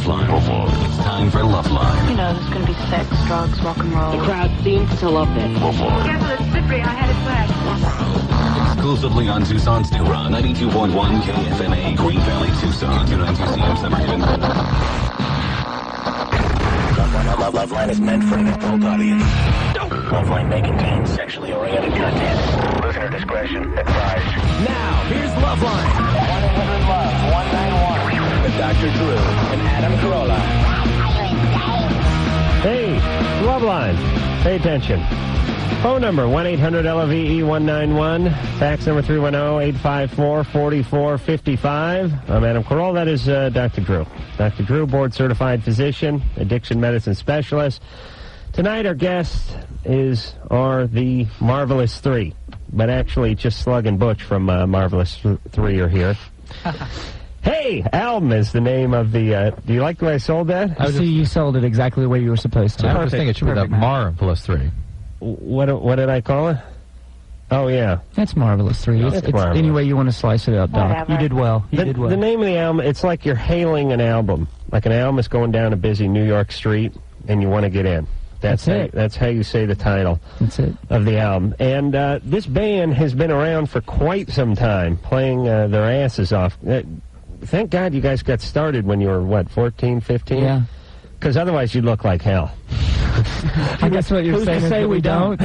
Loveline. It's time for Loveline. You know, there's going to be sex, drugs, rock and roll. The crowd seems to love this. Careful, it's slippery. I had it flagged. Exclusively on Tucson's new run. 92.1 KFMA, Green Valley, Tucson. 292 Summer Haven. Loveline is meant for an adult audience. Loveline may contain sexually oriented content. Listener discretion advised. Now, here's Loveline. 1-800-LOVE-191. With Dr. Drew and Adam Carolla. Hey, Loveline. Pay attention. Phone number, 1-800-LOVE-191. Fax number 310-854-4455. I'm Adam Carolla. That is Dr. Drew. Dr. Drew, board-certified physician, addiction medicine specialist. Tonight our guests are the Marvelous Three, but actually just Slug and Butch from Marvelous Three are here. Hey, Album is the name of the, do you like the way I sold that? I see you sold it exactly the way you were supposed to. I was thinking it should be the Marvelous Three. What did I call it? Oh, yeah. That's Marvelous 3. It's Marvelous. Any way you want to slice it up, Doc. Whatever. You did well. You did well. The name of the album, it's like you're hailing an album. Like an album is going down a busy New York street, and you want to get in. That's it. That's how you say the title of the album. And this band has been around for quite some time, playing their asses off. Thank God you guys got started when you were, what, 14, 15? Yeah. Because otherwise you'd look like hell. I guess what you're saying is that we don't.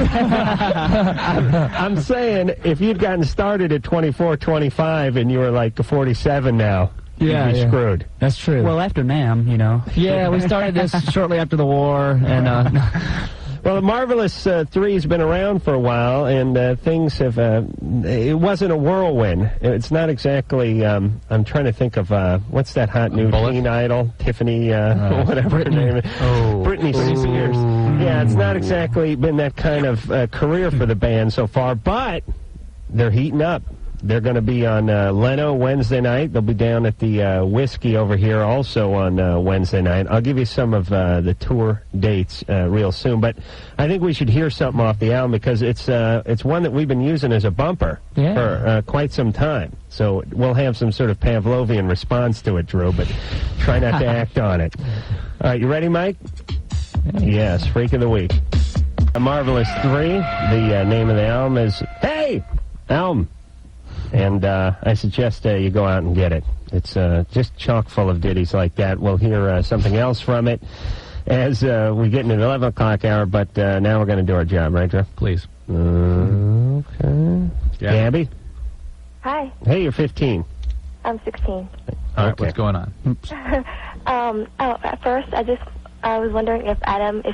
I'm saying if you'd gotten started at 24, 25, and you were like 47 now, you'd be screwed. That's true. Well, after NAMM, you know. Yeah, we started this shortly after the war, and well, the Marvelous Three has been around for a while, and things have, it wasn't a whirlwind. It's not exactly, I'm trying to think of, what's that hot new teen idol? Tiffany, whatever her name is. Britney Spears. Yeah, it's not exactly been that kind of career for the band so far, but they're heating up. They're going to be on Leno Wednesday night. They'll be down at the Whiskey over here also on Wednesday night. I'll give you some of the tour dates real soon. But I think we should hear something off the album because it's one that we've been using as a bumper for quite some time. So we'll have some sort of Pavlovian response to it, Drew, but try not to act on it. All right, you ready, Mike? Yes, Freak of the Week. A Marvelous Three. The name of the album is Hey! Album. And I suggest you go out and get it. It's just chock full of ditties like that. We'll hear something else from it as we get into the 11 o'clock hour, but now we're going to do our job, right, Drew? Please. Okay. Gabby? Hi. Hey, you're 15. I'm 16. All right, what's going on? At first, I was wondering if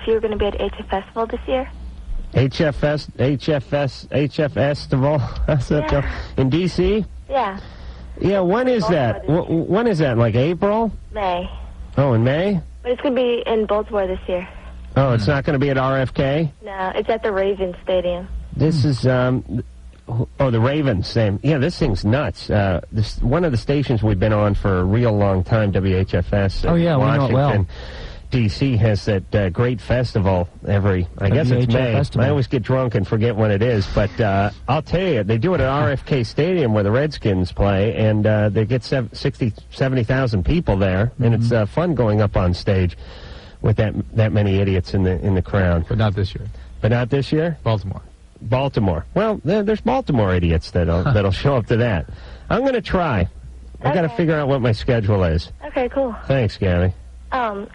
you were going to be at HF Festival this year. HF Festival in D.C.? Yeah. Yeah, when is that? When is that, like April? May. Oh, in May? But it's going to be in Baltimore this year. Oh, it's not going to be at RFK? No, it's at the Ravens Stadium. This is, the Ravens. Same. Yeah, this thing's nuts. This one of the stations we've been on for a real long time, WHFS. Oh, yeah, Washington. we know it well. D.C. has that great festival I guess it's May. Festival. I always get drunk and forget when it is, but I'll tell you, they do it at RFK Stadium where the Redskins play, and they get 70,000 people there, and it's fun going up on stage with that many idiots in the crowd. But not this year. But not this year? Baltimore. Well, there's Baltimore idiots that'll show up to that. I'm going to try. I got to figure out what my schedule is. Okay, cool. Thanks, Gabby. In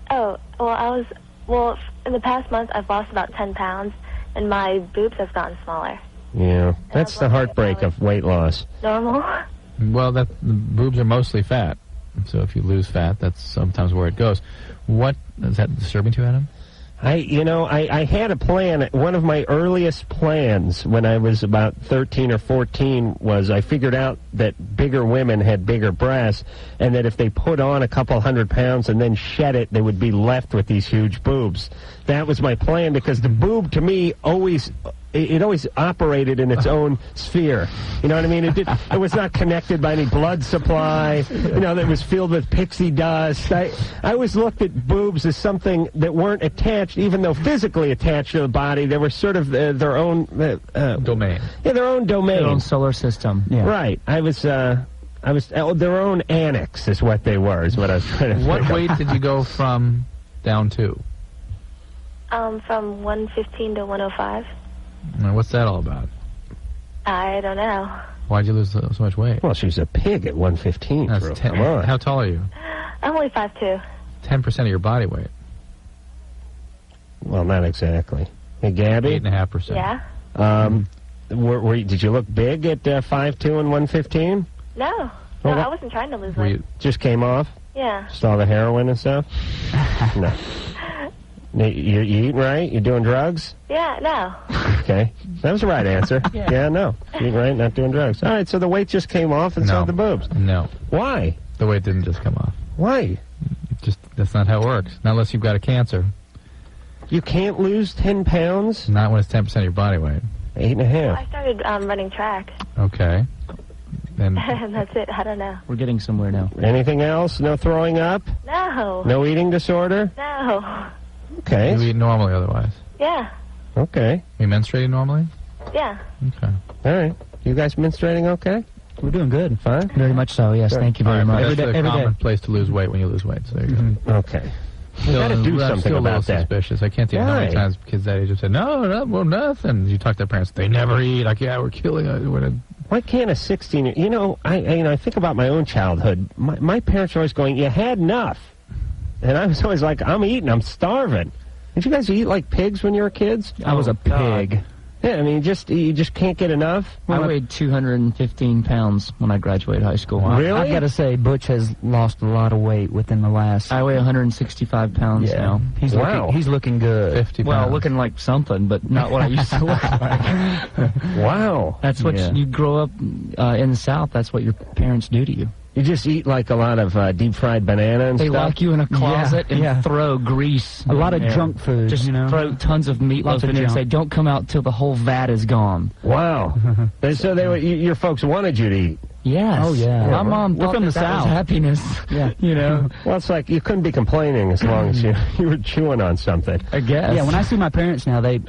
the past month, I've lost about 10 pounds, and my boobs have gotten smaller. Yeah, that's the heartbreak of weight loss. Normal? Well, the boobs are mostly fat, so if you lose fat, that's sometimes where it goes. What is that disturbing to you, Adam? I had a plan. One of my earliest plans when I was about 13 or 14 was I figured out that bigger women had bigger breasts, and that if they put on a couple 100 pounds and then shed it, they would be left with these huge boobs. That was my plan because the boob, to me, always operated in its own sphere. You know what I mean? It was not connected by any blood supply. That was filled with pixie dust. I always looked at boobs as something that weren't attached, even though physically attached to the body. They were sort of their own domain. Yeah, their own domain. Their own solar system. Yeah. Right. I was their own annex is what they were, is what I was trying to What think weight did you go from down to? From 115 to 105. Now, what's that all about? I don't know. Why'd you lose so much weight? Well, she's a pig at 115. That's Drew. 10. Come on. How tall are you? I'm only 5'2". 10% of your body weight. Well, not exactly. Hey, Gabby? 8.5%. Yeah? Did you look big at 5'2" and 115? No. Well, I wasn't trying to lose weight. Just came off? Yeah. Just all the heroin and stuff? No. You eating right? You doing drugs? Yeah, no. Okay. That was the right answer. Yeah, no. Eating right, not doing drugs. All right, so the weight just came off and so did the boobs. No. Why? The weight didn't just come off. Why? That's not how it works. Not unless you've got a cancer. You can't lose 10 pounds? Not when it's 10% of your body weight. 8.5. I started running track. Okay. And And that's it. I don't know. We're getting somewhere now. Anything else? No throwing up? No. No eating disorder? No. Okay. you eat normally otherwise. Yeah. Okay. You menstruating normally? Yeah. Okay. All right. You guys menstruating okay? We're doing good. Fine? Very much so, yes. Good. Thank you very much. That's a common place to lose weight when you lose weight. So there you go. Okay. You got to do I'm something still a little about that. suspicious. I can't tell you how many Why? times kids that age have said, no, well, nothing. You talk to their parents, they never eat. Like, yeah, we're killing it. Why can't a 16-year... You know, I think about my own childhood. My parents were always going, you had enough. And I was always like, I'm eating, I'm starving. Did you guys eat like pigs when you were kids? I was a pig. Yeah, I mean, you just can't get enough. I weighed 215 pounds when I graduated high school. Really? I've got to say, Butch has lost a lot of weight within the last... I weigh 165 pounds now. He's looking good. 50 Well, pounds. looking like something, but not what I used to look like. Wow. That's what you grow up in the South. That's what your parents do to you. You just eat like a lot of deep-fried banana and They stuff? lock you in a closet and throw grease. A lot of in there. junk food, Just throw tons of meatloaf in there and say, don't come out till the whole vat is gone. Wow. And so your folks wanted you to eat? Yes. Oh, yeah. My mom We're thought from the that was South. happiness. Yeah. You know? Well, it's like you couldn't be complaining as long as you were chewing on something. I guess. Yeah, when I see my parents now, they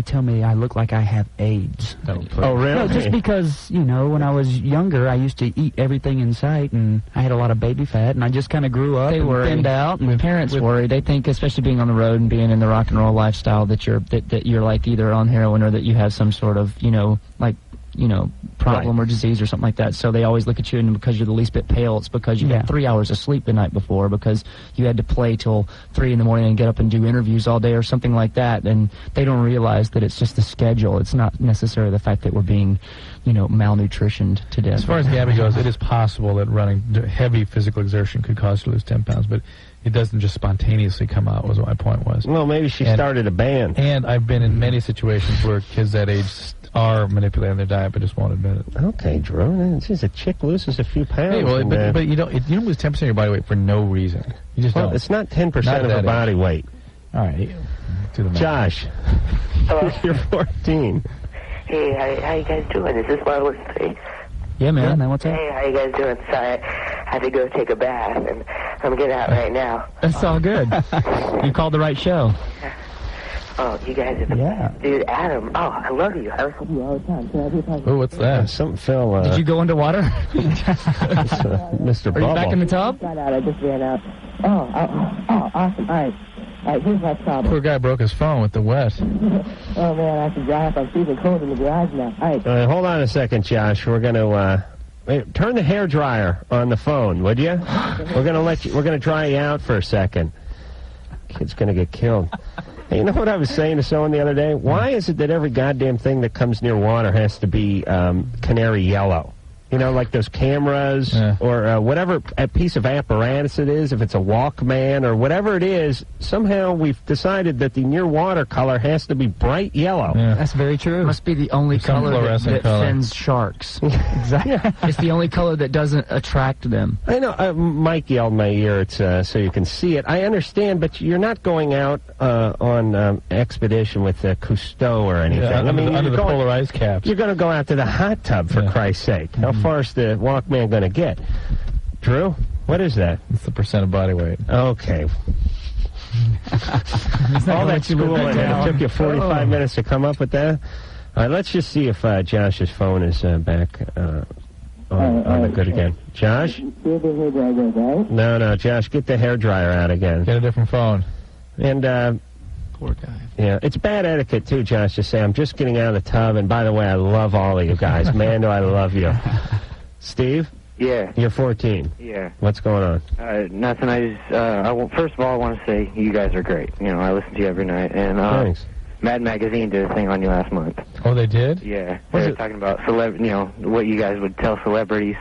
tell me I look like I have AIDS. Oh, really? No, just because, when I was younger, I used to eat everything in sight, and I had a lot of baby fat, and I just kind of grew up and thinned out. And Parents worry. They think, especially being on the road and being in the rock and roll lifestyle, that you're like either on heroin or that you have some sort of, problem or disease or something like that. So they always look at you, and because you're the least bit pale, it's because you had 3 hours of sleep the night before, because you had to play till 3 in the morning and get up and do interviews all day or something like that. And they don't realize that it's just the schedule. It's not necessarily the fact that we're being, malnutritioned to death. As far as Gabby goes, it is possible that running heavy physical exertion could cause you to lose 10 pounds, but it doesn't just spontaneously come out, was what my point was. Well, maybe she started a band. And I've been in many situations where kids that age are manipulating their diet but just won't admit it. Okay, Drew. Geez, a chick loses a few pounds. Hey, well, but you don't lose 10% of your body weight for no reason. You just don't. It's not 10% of her body weight. All right. Do the math. Josh. Hello. You're 14. Hey, how you guys doing? Is this Marvelous 3? Yeah, man. What's up? Hey, how you guys doing? Sorry, I had to go take a bath, and I'm getting out right now. That's all good. You called the right show. Oh, you guys are the best. Dude, Adam. Oh, I love you. I listen to you all the time. Can I be a part of Oh, what's that? Something fell. Did you go underwater? Mr. Are Bubble. you back in the tub? I just ran out. Oh, awesome. All right, here's my problem. Poor guy broke his phone with the wet. Oh, man, I have to dry up. I'm freezing cold in the garage now. All right. Hold on a second, Josh. We're going to turn the hairdryer on the phone, would you? We're going to dry you out for a second. Kid's going to get killed. Hey, you know what I was saying to someone the other day? Why is it that every goddamn thing that comes near water has to be canary yellow? Like those cameras or whatever a piece of apparatus it is, if it's a Walkman or whatever it is, somehow we've decided that the near water color has to be bright yellow. Yeah. That's very true. It must be the only color that sends sharks. Exactly. It's the only color that doesn't attract them. I know. Mike yelled in my ear, it's so you can see it. I understand, but you're not going out on expedition with Cousteau or anything. Yeah, under the polar ice caps. You're going to go out to the hot tub, for Christ's sake. How far is the Walkman going to get? Drew, what is that? It's the percent of body weight. Okay. All that schooling, it took you 45 minutes to come up with that? All right, let's just see if Josh's phone is back Oh, they're good again. Josh? No, Josh, get the hairdryer out again. Get a different phone. And, poor guy. Yeah, it's bad etiquette, too, Josh, to say, I'm just getting out of the tub, and by the way, I love all of you guys. Man, do I love you. Steve? Yeah. You're 14. Yeah. What's going on? Nothing. I just, first of all, I want to say you guys are great. You know, I listen to you every night. And, Thanks. Mad Magazine did a thing on you last month. Oh, they did? Yeah. They were talking about, what you guys would tell celebrities.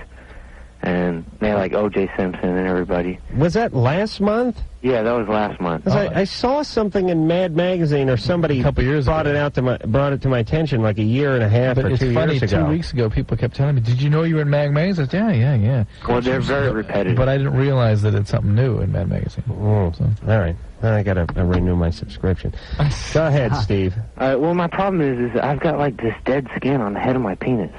And they had, like, O.J. Simpson and everybody. Was that last month? Yeah, that was last month. I saw something in Mad Magazine, or somebody brought it to my attention like a year and a half or 2 years ago. It's funny, 2 weeks ago, people kept telling me, did you know you were in Mad Magazine? I said, yeah. Well, they're very repetitive. But I didn't realize that it's something new in Mad Magazine. All right. Well, I got to renew my subscription. Go ahead, Steve. Well, my problem is I've got, like, this dead skin on the head of my penis.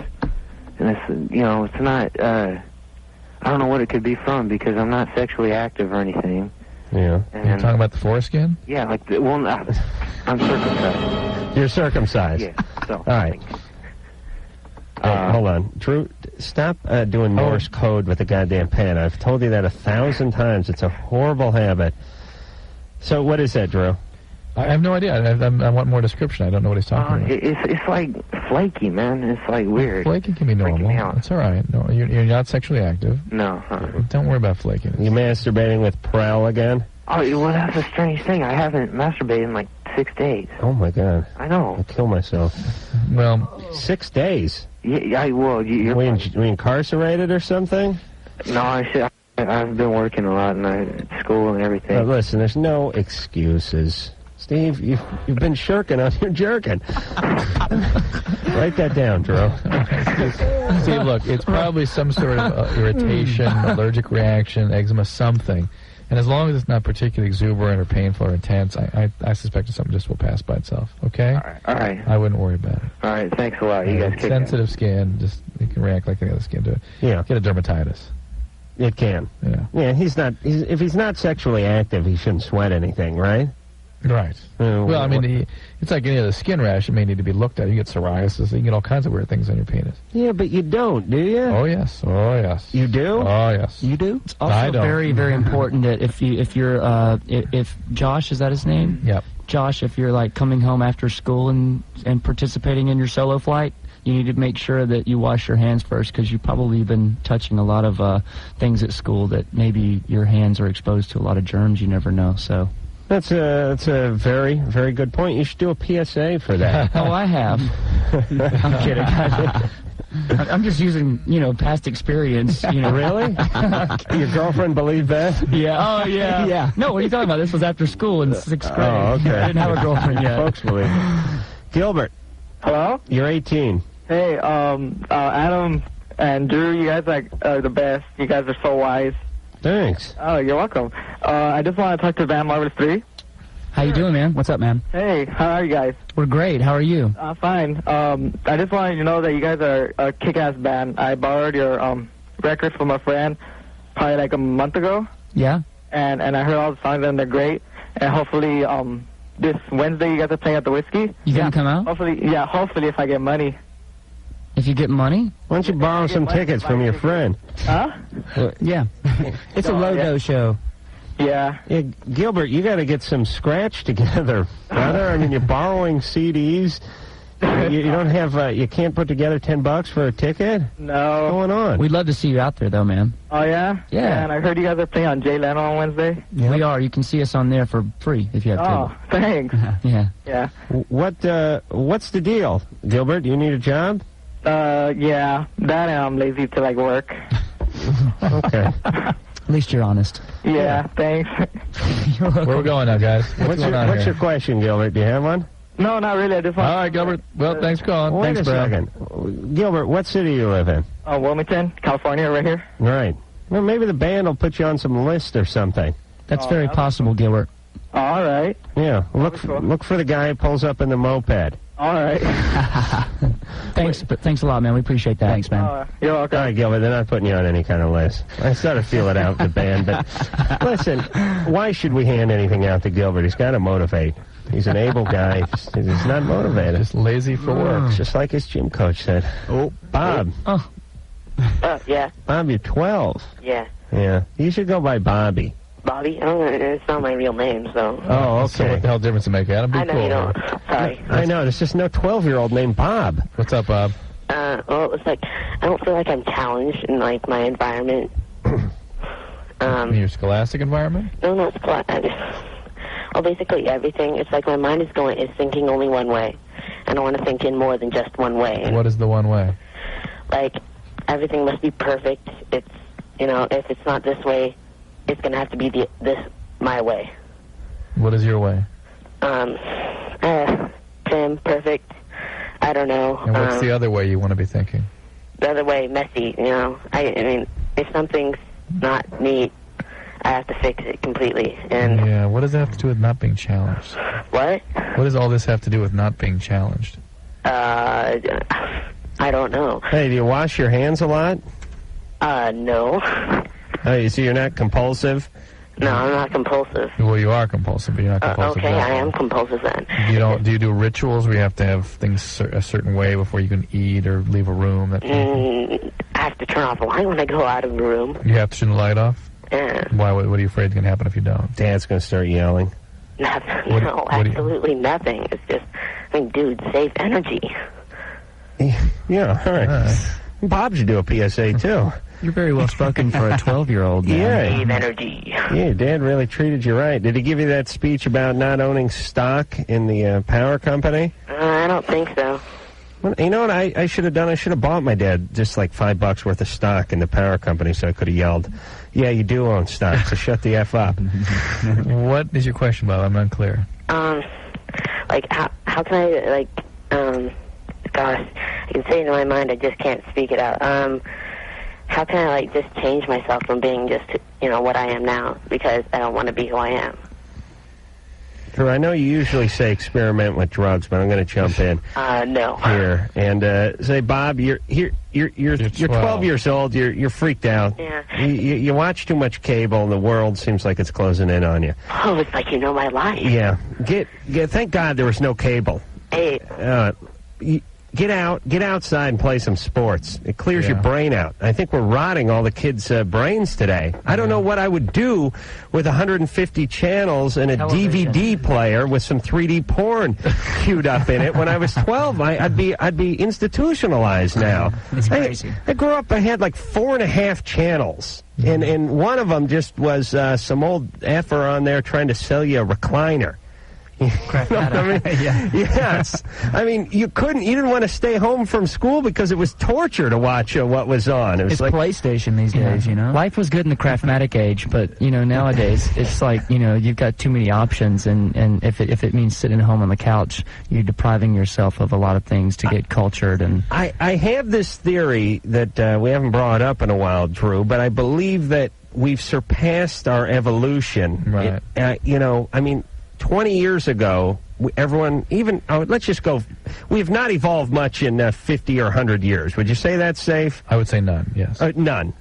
And it's, it's not, I don't know what it could be from, because I'm not sexually active or anything. Yeah. You're talking about the foreskin? Yeah, I'm circumcised. You're circumcised? Yeah. So. All right. Hold on. Drew, stop doing Morse code with the goddamn pen. I've told you that 1,000 times. It's a horrible habit. So what is that, Drew? I have no idea. I want more description. I don't know what he's talking about. It's like flaky, man. It's like weird. Flaky can be normal. It's all right. No, you're not sexually active. No. Don't worry about flakiness. You masturbating with Prel again? Oh, well, that's a strange thing. I haven't masturbated in like 6 days. Oh my God. I know. I'll kill myself. Well, 6 days? Yeah, you're we incarcerated or something? No, I've been working a lot and school and everything. Listen, there's no excuses. Steve, you've been shirking on your jerkin. Write that down, Drew. Steve, look, it's probably some sort of irritation, allergic reaction, eczema, something. And as long as it's not particularly exuberant or painful or intense, I suspect it's something just will pass by itself. Okay? All right. I wouldn't worry about it. All right, thanks a lot. You guys kick sensitive skin, just it can react like any other skin to it. Yeah. Get a dermatitis. It can. Yeah. Yeah, if he's not sexually active, he shouldn't sweat anything, right? Right. Well, I mean, it's like any other skin rash. It may need to be looked at. You get psoriasis. You get all kinds of weird things on your penis. Yeah, but you don't, do you? Oh, yes. Oh, yes. You do? Oh, yes. You do? It's also very, very important that if Josh, is that his name? Yep. Josh, if you're like coming home after school and participating in your solo flight, you need to make sure that you wash your hands first, because you've probably been touching a lot of things at school that maybe your hands are exposed to a lot of germs. You never know, so... That's a very, very good point. You should do a PSA for that. Oh, I have. I'm kidding. I'm just using, past experience. Really? Your girlfriend believed that? Yeah. Oh, yeah. Yeah. No, what are you talking about? This was after school in 6th grade. Oh, okay. I didn't have a girlfriend yet. Folks believe it. Gilbert. Hello? You're 18. Hey, Adam and Drew, you guys are the best. You guys are so wise. Thanks. Oh, you're welcome. I just want to talk to Band Marvelous 3. How you doing, man? What's up, man? Hey, how are you guys? We're great. How are you? Fine. I just wanted you to know that you guys are a kick-ass band. I borrowed your record from a friend probably like a month ago. Yeah? And I heard all the songs and they're great. And hopefully this Wednesday you guys are playing at the Whiskey. You gonna come out? Hopefully if I get money. If you get money? Why don't you borrow some tickets from your friend? Huh? Yeah. It's a low-dose show. Yeah. Gilbert, you got to get some scratch together, brother. I mean, you're borrowing CDs. You don't have, you can't put together $10 for a ticket? No. What's going on? We'd love to see you out there, though, man. Oh, yeah? Yeah. And I heard you guys are playing on Jay Leno on Wednesday. Yep. We are. You can see us on there for free if you have to. Oh, thanks. Yeah. Yeah. What's the deal? Gilbert, do you need a job? Yeah. That and I'm lazy to, work. Okay. At least you're honest. Yeah, thanks. Where are we going now, guys? What's your question, Gilbert? Do you have one? No, not really. I just want. All right, Gilbert. Well, thanks for calling. Wait Thanks, a second. Gilbert, what city do you live in? Wilmington, California, right here. Right. Well, maybe the band will put you on some list or something. That's very possible, Gilbert. All right. Yeah. Look for the guy who pulls up in the moped. All right. Thanks a lot, man. We appreciate that. Thanks, man. You're welcome. All right, Gilbert, they're not putting you on any kind of list. I sort of feel it out with the band, but listen, why should we hand anything out to Gilbert? He's got to motivate. He's an able guy. He's not motivated. Just lazy for work. Just like his gym coach said. Oh, Bob. Oh. Oh, yeah. Bob, you're 12. Yeah. Yeah. You should go by Bobby. Bobby? I don't know. It's not my real name, so. Oh, okay. So what the hell difference does it make, Adam? Be I know cool. you don't. Sorry. I know. There's just no 12-year-old named Bob. What's up, Bob? Well, it's like, I don't feel like I'm challenged in, like, my environment. In your scholastic environment? No, not scholastic. Well, basically everything. It's like my mind is thinking only one way. I don't want to think in more than just one way. What is the one way? Like, everything must be perfect. It's, if it's not this way, it's going to have to be my way. What is your way? Trim, perfect. I don't know. And what's the other way you want to be thinking? The other way, messy, I mean, if something's not neat, I have to fix it completely. And yeah, what does that have to do with not being challenged? What? What does all this have to do with not being challenged? I don't know. Hey, do you wash your hands a lot? No. Oh, so you're not compulsive? No, I'm not compulsive. Well, you are compulsive, but you're not compulsive. Okay, I am compulsive then. Do you do rituals where you have to have things a certain way before you can eat or leave a room? That I have to turn off the light when I go out of the room. You have to turn the light off? Yeah. Why? What are you afraid is going to happen if you don't? Dad's going to start yelling. Nothing. Absolutely nothing. It's just, dude, save energy. Yeah, all right. Bob should do a PSA, too. You're very well spoken for a 12-year-old. Yeah. Save energy. Yeah, Dad really treated you right. Did he give you that speech about not owning stock in the power company? I don't think so. Well, you know what I should have done? I should have bought my dad just like $5 worth of stock in the power company so I could have yelled, yeah, you do own stock, so shut the F up. What is your question, Bob? I'm unclear. Like, how can I, like, gosh, I can say it in my mind, I just can't speak it out. How can I, like, just change myself from being just, what I am now? Because I don't want to be who I am. Drew, I know you usually say experiment with drugs, but I'm going to jump in. No. Here and say, Bob, you're 12 years old. You're freaked out. Yeah. You watch too much cable, and the world seems like it's closing in on you. Oh, it's like my life. Yeah. Thank God there was no cable. Hey. Get outside and play some sports. It clears your brain out. I think we're rotting all the kids' brains today. I don't know what I would do with 150 channels and a DVD player with some 3D porn queued up in it. When I was 12, I'd be institutionalized now. It's crazy. I grew up, I had like 4.5 channels. And one of them just was some old effer on there trying to sell you a recliner. Crap that out. Yes. I mean, you didn't want to stay home from school because it was torture to watch what was on. It was it's like PlayStation these days, Life was good in the Craftmatic age, but, nowadays it's like, you've got too many options, and if it means sitting at home on the couch, you're depriving yourself of a lot of things to get cultured. And I have this theory that we haven't brought up in a while, Drew, but I believe that we've surpassed our evolution. Right. 20 years ago, let's just go, we have not evolved much in 50 or 100 years. Would you say that's safe? I would say none, yes. None.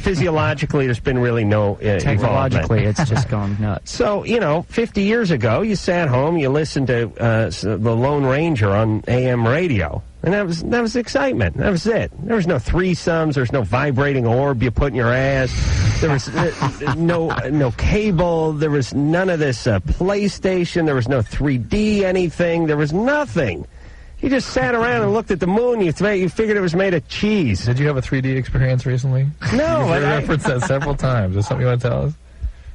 Physiologically, there's been really no technologically, it's just gone nuts. So, 50 years ago, you sat home, you listened to the Lone Ranger on AM radio. And that was excitement. That was it. There was no threesomes. There was no vibrating orb you put in your ass. There was no cable. There was none of this PlayStation. There was no 3D anything. There was nothing. You just sat around and looked at the moon. You figured it was made of cheese. Did you have a 3D experience recently? No. You've referenced that several times. Is there something you want to tell us?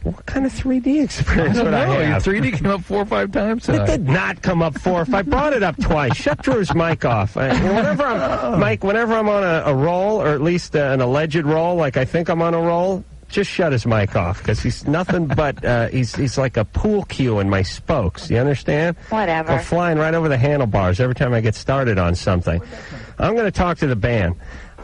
What kind of 3D experience would I have? Your 3D came up 4 or 5 times tonight. It did not come up 4 or 5. I brought it up twice. Shut Drew's mic off. Whenever I'm on a roll, or at least an alleged roll, like I think I'm on a roll, just shut his mic off, because he's nothing but, he's like a pool cue in my spokes. You understand? Whatever. Go flying right over the handlebars every time I get started on something. I'm going to talk to the band.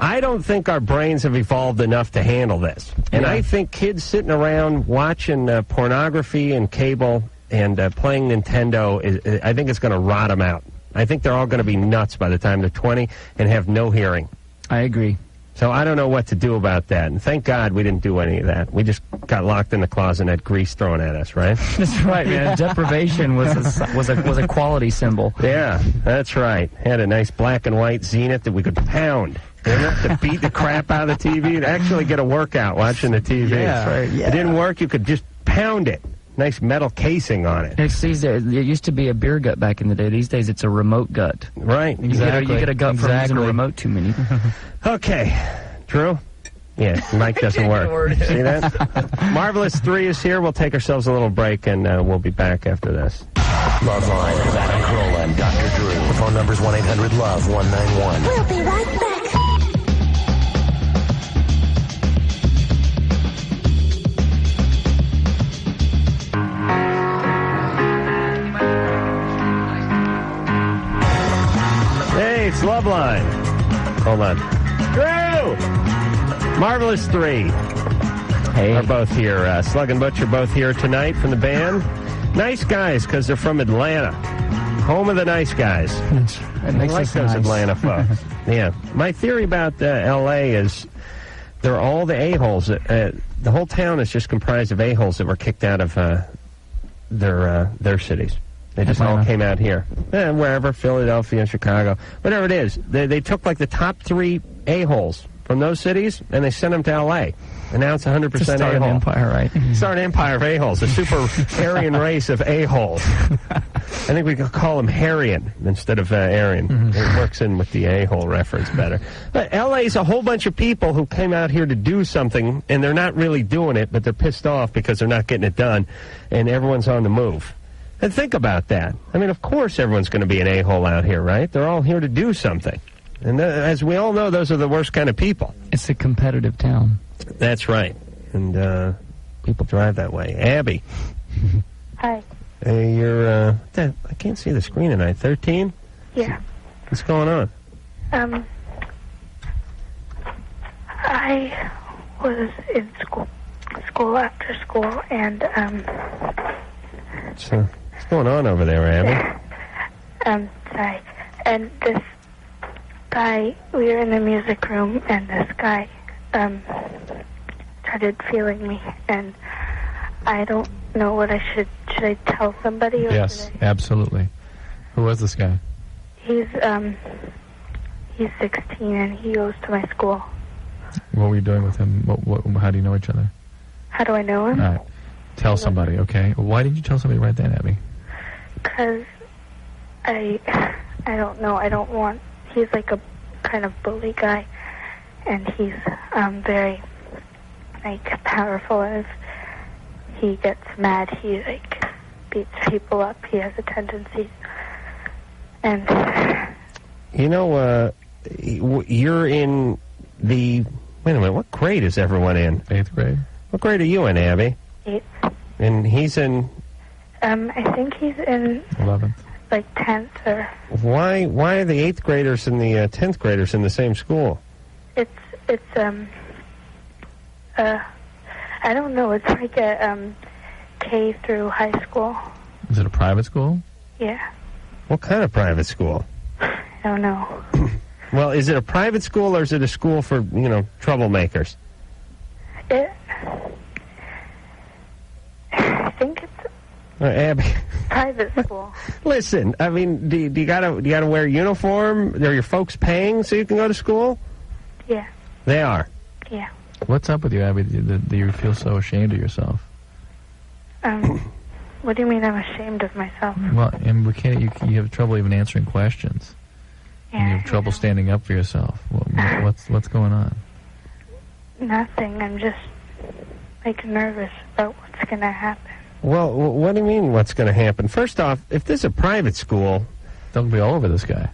I don't think our brains have evolved enough to handle this. And I think kids sitting around watching pornography and cable and playing Nintendo, I think it's going to rot them out. I think they're all going to be nuts by the time they're 20 and have no hearing. I agree. So I don't know what to do about that. And thank God we didn't do any of that. We just got locked in the closet and had grease thrown at us, right? That's right, man. Deprivation was a quality symbol. Yeah, that's right. Had a nice black and white Zenith that we could pound. You didn't have to beat the crap out of the TV. You'd actually get a workout watching the TV. Yeah, right, yeah. It didn't work, you could just pound it. Nice metal casing on it. It used to be a beer gut back in the day. These days it's a remote gut. Right, exactly. You get a gut from using a remote too many. Okay, Drew? Yeah, mic doesn't work. See that? Marvelous 3 is here. We'll take ourselves a little break, and we'll be back after this. Loveline with Adam Carolla and Dr. Drew. The phone number's 1-800-LOVE-191. We'll be right back. Hey, it's Loveline. Hold on. Drew! Marvelous 3. Hey. Are both here. Slug and Butch are both here tonight from the band. Nice guys, because they're from Atlanta. Home of the nice guys. That makes I like us those nice. Atlanta folks. Yeah. My theory about L.A. is they're all the a-holes. The whole town is just comprised of a-holes that were kicked out of their cities. They just all came out here. Wherever, Philadelphia, Chicago, whatever it is. They took like the top 3 a-holes from those cities, and they sent them to L.A., and now it's 100% Start an a-hole. empire, right? Start an empire of a-holes, a super Aryan race of a-holes. I think we could call them Harrian instead of Aryan. It works in with the a-hole reference better. But L.A.'s a whole bunch of people who came out here to do something, and they're not really doing it, but they're pissed off because they're not getting it done, and everyone's on the move. And think about that. I mean, of course everyone's going to be an a-hole out here, right? They're all here to do something. And as we all know, those are the worst kind of people. It's a competitive town. That's right. And people drive that way. Abby. Hi. Hey, you're, I can't see the screen tonight. 13? Yeah. What's going on? I was in school after school, and, What's going on over there, Abby? Sorry. And this guy, we were in the music room, and this guy, started feeling me, and I don't know what I should I tell somebody? Or Yes, absolutely. Who was this guy? He's 16, and he goes to my school. What were you doing with him? How do you know each other? How do I know him? All right. Tell somebody, okay? Why did you tell somebody right then, Abby? Because I don't know. I don't want... He's like a kind of bully guy, and he's very, like, powerful. And if he gets mad, he, like, beats people up. He has a tendency. And... You know, you're in the... Wait a minute, what grade is everyone in? 8th grade. What grade are you in, Abby? 8th. And he's in... I think he's in... 11th. Like 10th or... Why are the 8th graders and the 10th graders in the same school? I don't know. It's like a K through high school. Is it a private school? Yeah. What kind of private school? I don't know. Well, is it a private school or is it a school for, troublemakers? I think it's Abby. private school. Listen, I mean, do you gotta wear a uniform? Are your folks paying so you can go to school? Yeah. They are. Yeah. What's up with you, Abby? Do you feel so ashamed of yourself? What do you mean I'm ashamed of myself? Well, and we can't. You have trouble even answering questions. Yeah. And you have trouble standing up for yourself. What's going on? Nothing. I'm just like nervous about what's gonna happen. Well, what do you mean what's going to happen? First off, if this is a private school... They'll be all over this guy.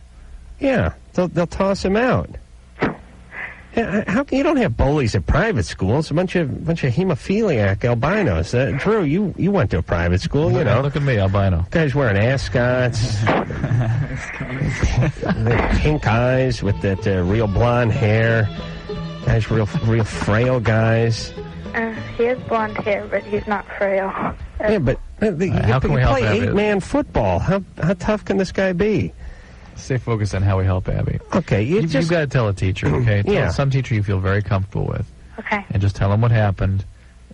Yeah, they'll toss him out. How can you don't have bullies at private schools? A bunch of hemophiliac albinos. Drew, you went to a private school, you know. Look at me, albino. Guys wearing ascots, pink eyes with that real blonde hair. Guys, real frail guys. He has blonde hair, but he's not frail. Yeah, but you play 8-man football. How tough can this guy be? Stay focused on how we help Abby. Okay, you've got to tell a teacher, okay? Yeah. Some teacher you feel very comfortable with. Okay. And just tell them what happened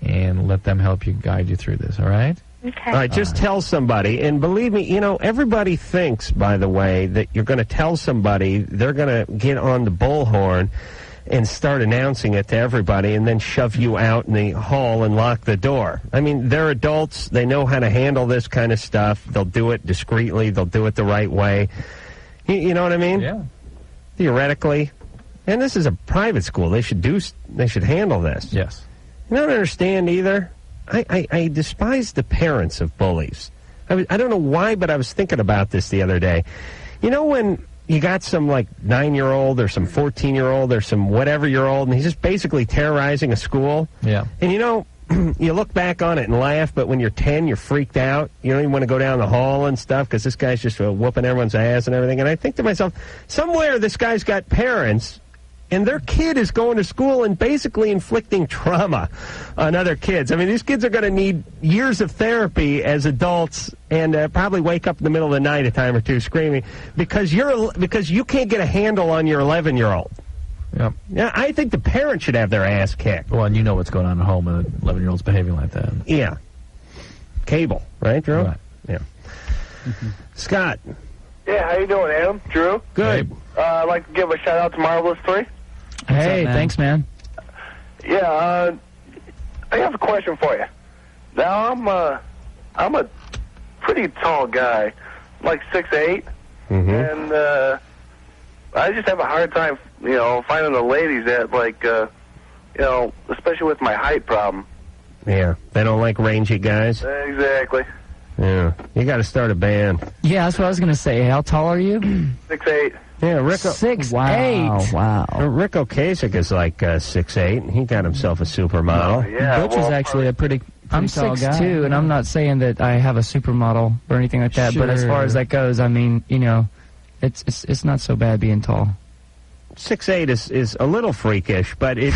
and let them help you, guide you through this, all right? Okay. All right, just tell somebody. And believe me, you know, everybody thinks, by the way, that you're going to tell somebody, they're going to get on the bullhorn and start announcing it to everybody and then shove you out in the hall and lock the door. I mean, they're adults. They know how to handle this kind of stuff. They'll do it discreetly. They'll do it the right way. You know what I mean? Yeah. Theoretically. And this is a private school. They should handle this. Yes. I don't understand either. I despise the parents of bullies. I don't know why, but I was thinking about this the other day. You know when you got some, like, 9-year-old or some 14-year-old or some whatever-year-old, and he's just basically terrorizing a school? Yeah. And, you know, you look back on it and laugh, but when you're 10, you're freaked out. You don't even want to go down the hall and stuff because this guy's just whooping everyone's ass and everything. And I think to myself, somewhere this guy's got parents, and their kid is going to school and basically inflicting trauma on other kids. I mean, these kids are going to need years of therapy as adults and probably wake up in the middle of the night a time or two screaming because you can't get a handle on your 11-year-old. Yep. Yeah, I think the parents should have their ass kicked. Well, and you know what's going on at home when an 11-year-old's behaving like that. Yeah. Cable, right, Drew? Right. Yeah. Scott. Yeah, how you doing, Adam? Drew? Good. I'd like to give a shout-out to Marvelous 3. Hey, thanks, man. Yeah, I have a question for you. Now, I'm a pretty tall guy, like 6'8", and I just have a hard time, you know, finding the ladies that, like, you know, especially with my height problem. Yeah, they don't like rangy guys. Exactly. Yeah, you got to start a band. Yeah, that's what I was going to say. How tall are you? 6'8". Yeah, Rick. 6'8". Wow. Rick Ocasek is like 6'8". He got himself a supermodel. Yeah, Butch is actually a pretty I'm tall 6'2", guy. and I'm not saying that I have a supermodel or anything like that. But as far as that goes, I mean, you know, it's not so bad being tall. 6'8" is a little freakish, but it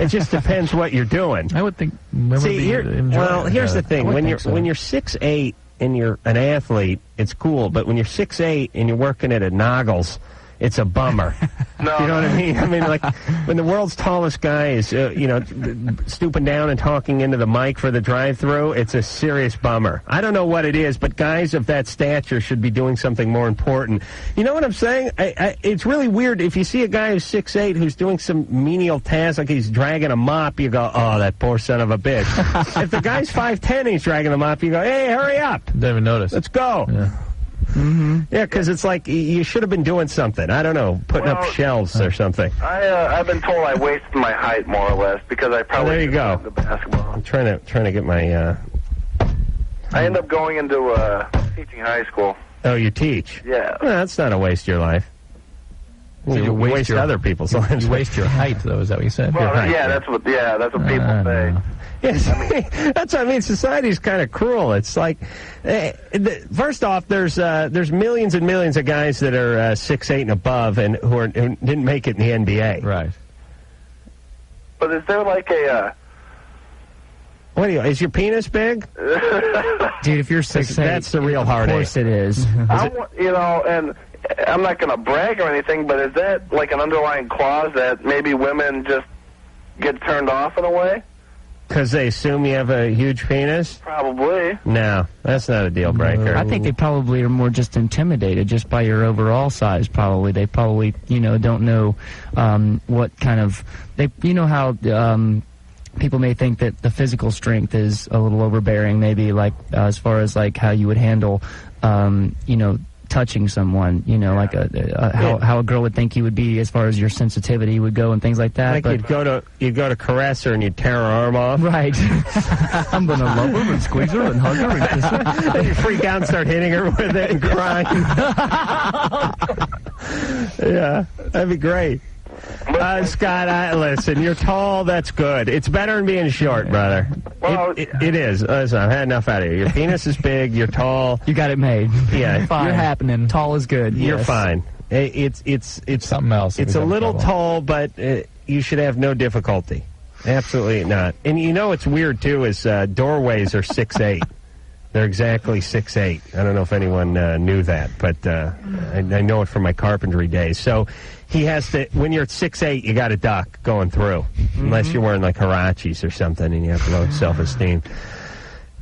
just depends what you're doing. I would think. See, here's the thing: when you're 6'8" and you're an athlete, it's cool. But when you're 6'8" and you're working at a Noggles, it's a bummer. No. You know what I mean? I mean, like, when the world's tallest guy is, you know, stooping down and talking into the mic for the drive-thru, it's a serious bummer. I don't know what it is, but guys of that stature should be doing something more important. You know what I'm saying? It's really weird. If you see a guy who's 6'8", who's doing some menial task, like he's dragging a mop, you go, oh, that poor son of a bitch. If the guy's 5'10", and he's dragging a mop, you go, hey, hurry up. Didn't even notice. Let's go. Yeah. Yeah, because it's like you should have been doing something. I don't know, putting up shelves or something. I've been told I wasted my height more or less because I probably there you go. the basketball. I'm trying to get my. I end up going into teaching high school. Oh, you teach? Yeah. Well, that's not a waste of your life. So you waste your other people's lives. You waste your height, though. Is that what you said? Well, that's what people say. Yes, that's what I mean. Society's kind of cruel. It's like, first off, there's millions and millions of guys that are 6'8" and above and who didn't make it in the NBA. Right. But is there like a? What do you? Is your penis big? Dude, if you're 6'8", that's the real heartache. Of course it is. You know, and I'm not going to brag or anything, but is that like an underlying clause that maybe women just get turned off in a way? Because they assume you have a huge penis? Probably. No, that's not a deal breaker. I think they probably are more just intimidated just by your overall size, probably. They probably, you know, don't know what kind of... You know how people may think that the physical strength is a little overbearing, maybe, like, as far as, like, how you would handle, you know, touching someone, you know, like how a girl would think you would be as far as your sensitivity would go and things like that. Like but you'd go to caress her and you'd tear her arm off. Right. I'm gonna love her and squeeze her and hug her and kiss her. And you freak out and start hitting her with it and crying. Yeah, that'd be great. Scott, listen, you're tall, that's good. It's better than being short, brother. Well, it is. Listen, I've had enough out of you. Your penis is big, you're tall. You got it made. Yeah. Fine. You're happening. Tall is good. You're yes. fine. It's something else. It's a little tall, but you should have no difficulty. Absolutely not. And you know what's weird, too, is doorways are 6'8". They're exactly 6'8". I don't know if anyone knew that, but I know it from my carpentry days. So he has to, when you're at 6'8", you got to duck going through, unless you're wearing like Hirachis or something and you have low self-esteem.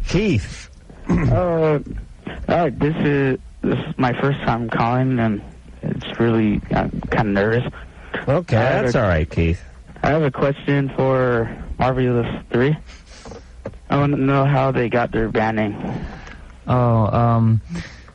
Keith, This is my first time calling, and it's really, I'm kind of nervous. Okay, that's all right, Keith. I have a question for Marvelous 3. I want to know how they got their band name.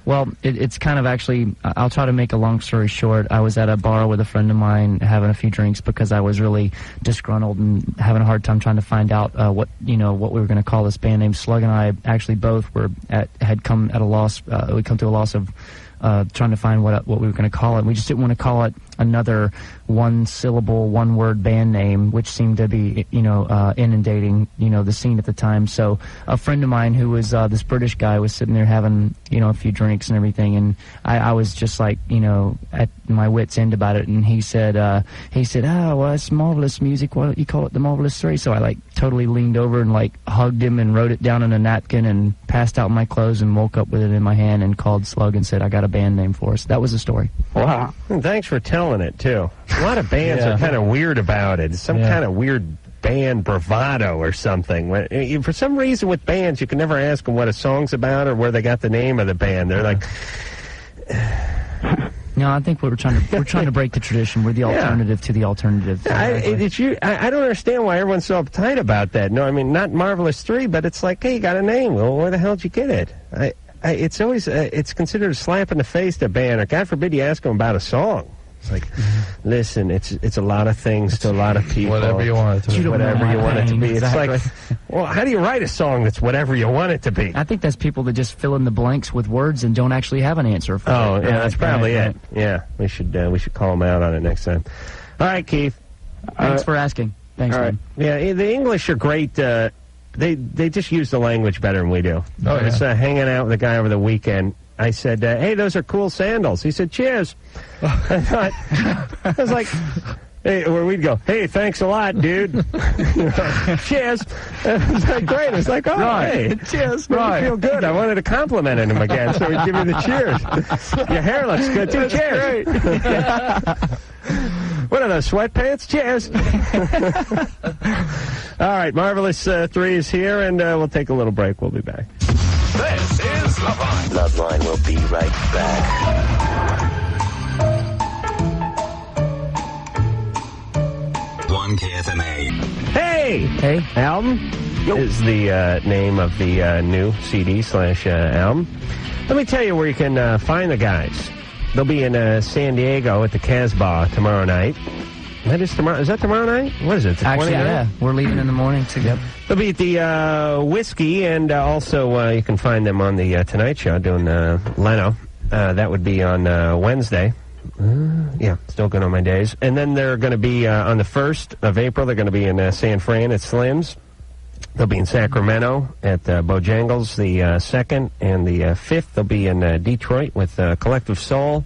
Well, it's kind of actually, I'll try to make a long story short. I was at a bar with a friend of mine having a few drinks because I was really disgruntled and having a hard time trying to find out what we were going to call this band name. Slug and I actually both had come at a loss, we'd come to a loss of trying to find what we were going to call it. We just didn't want to call it another one-syllable, one-word band name, which seemed to be, inundating, the scene at the time. So a friend of mine who was this British guy was sitting there having, a few drinks and everything, and I was just like, at my wit's end about it, and he said, oh, well, it's Marvelous Music. Why don't you call it the Marvelous 3? So I, totally leaned over and, hugged him and wrote it down on a napkin and passed out my clothes and woke up with it in my hand and called Slug and said, I got a band name for us. That was the story. Wow. And thanks for telling it, too. A lot of bands are kind of weird about it. It's some kind of weird band bravado or something. For some reason with bands, you can never ask them what a song's about or where they got the name of the band. They're like... No, I think we're trying to break the tradition. We're the alternative to the alternative. I don't understand why everyone's so uptight about that. No, I mean, not Marvelous 3, but it's like, hey, you got a name. Well, where the hell did you get it? It's always it's considered a slap in the face to a band, or God forbid you ask them about a song. It's like, listen, it's a lot of things to a lot of people. Whatever you want it to be. Whatever you want it to be. Exactly. It's like, well, how do you write a song that's whatever you want it to be? I think that's people that just fill in the blanks with words and don't actually have an answer for it. Oh, yeah, that's probably it. Yeah, we should call them out on it next time. All right, Keith. Thanks for asking. Thanks, man. Yeah, the English are great. They just use the language better than we do. I was hanging out with a guy over the weekend. I said, hey, those are cool sandals. He said, cheers. I was like, hey, where we'd go, hey, thanks a lot, dude. Cheers. It was like great. It was like, oh, hey, cheers. Right. I feel good. I wanted to compliment him again, so he'd give me the cheers. Your hair looks good, too. Cheers. What are those, sweatpants? Cheers. All right, Marvelous 3 is here, and we'll take a little break. We'll be back. This is Loveline. Loveline will be right back. 1KFMA. Hey, album is the name of the new CD/album. Let me tell you where you can find the guys. They'll be in San Diego at the Casbah tomorrow night. That is tomorrow. Is that tomorrow night? What is it? Actually, yeah. We're leaving in the morning to go. They'll be at the Whiskey, and also you can find them on the Tonight Show doing Leno. That would be on Wednesday. Still good on my days. And then they're going to be on the 1st of April. They're going to be in San Fran at Slim's. They'll be in Sacramento at Bojangles the 2nd, and the 5th they'll be in Detroit with Collective Soul.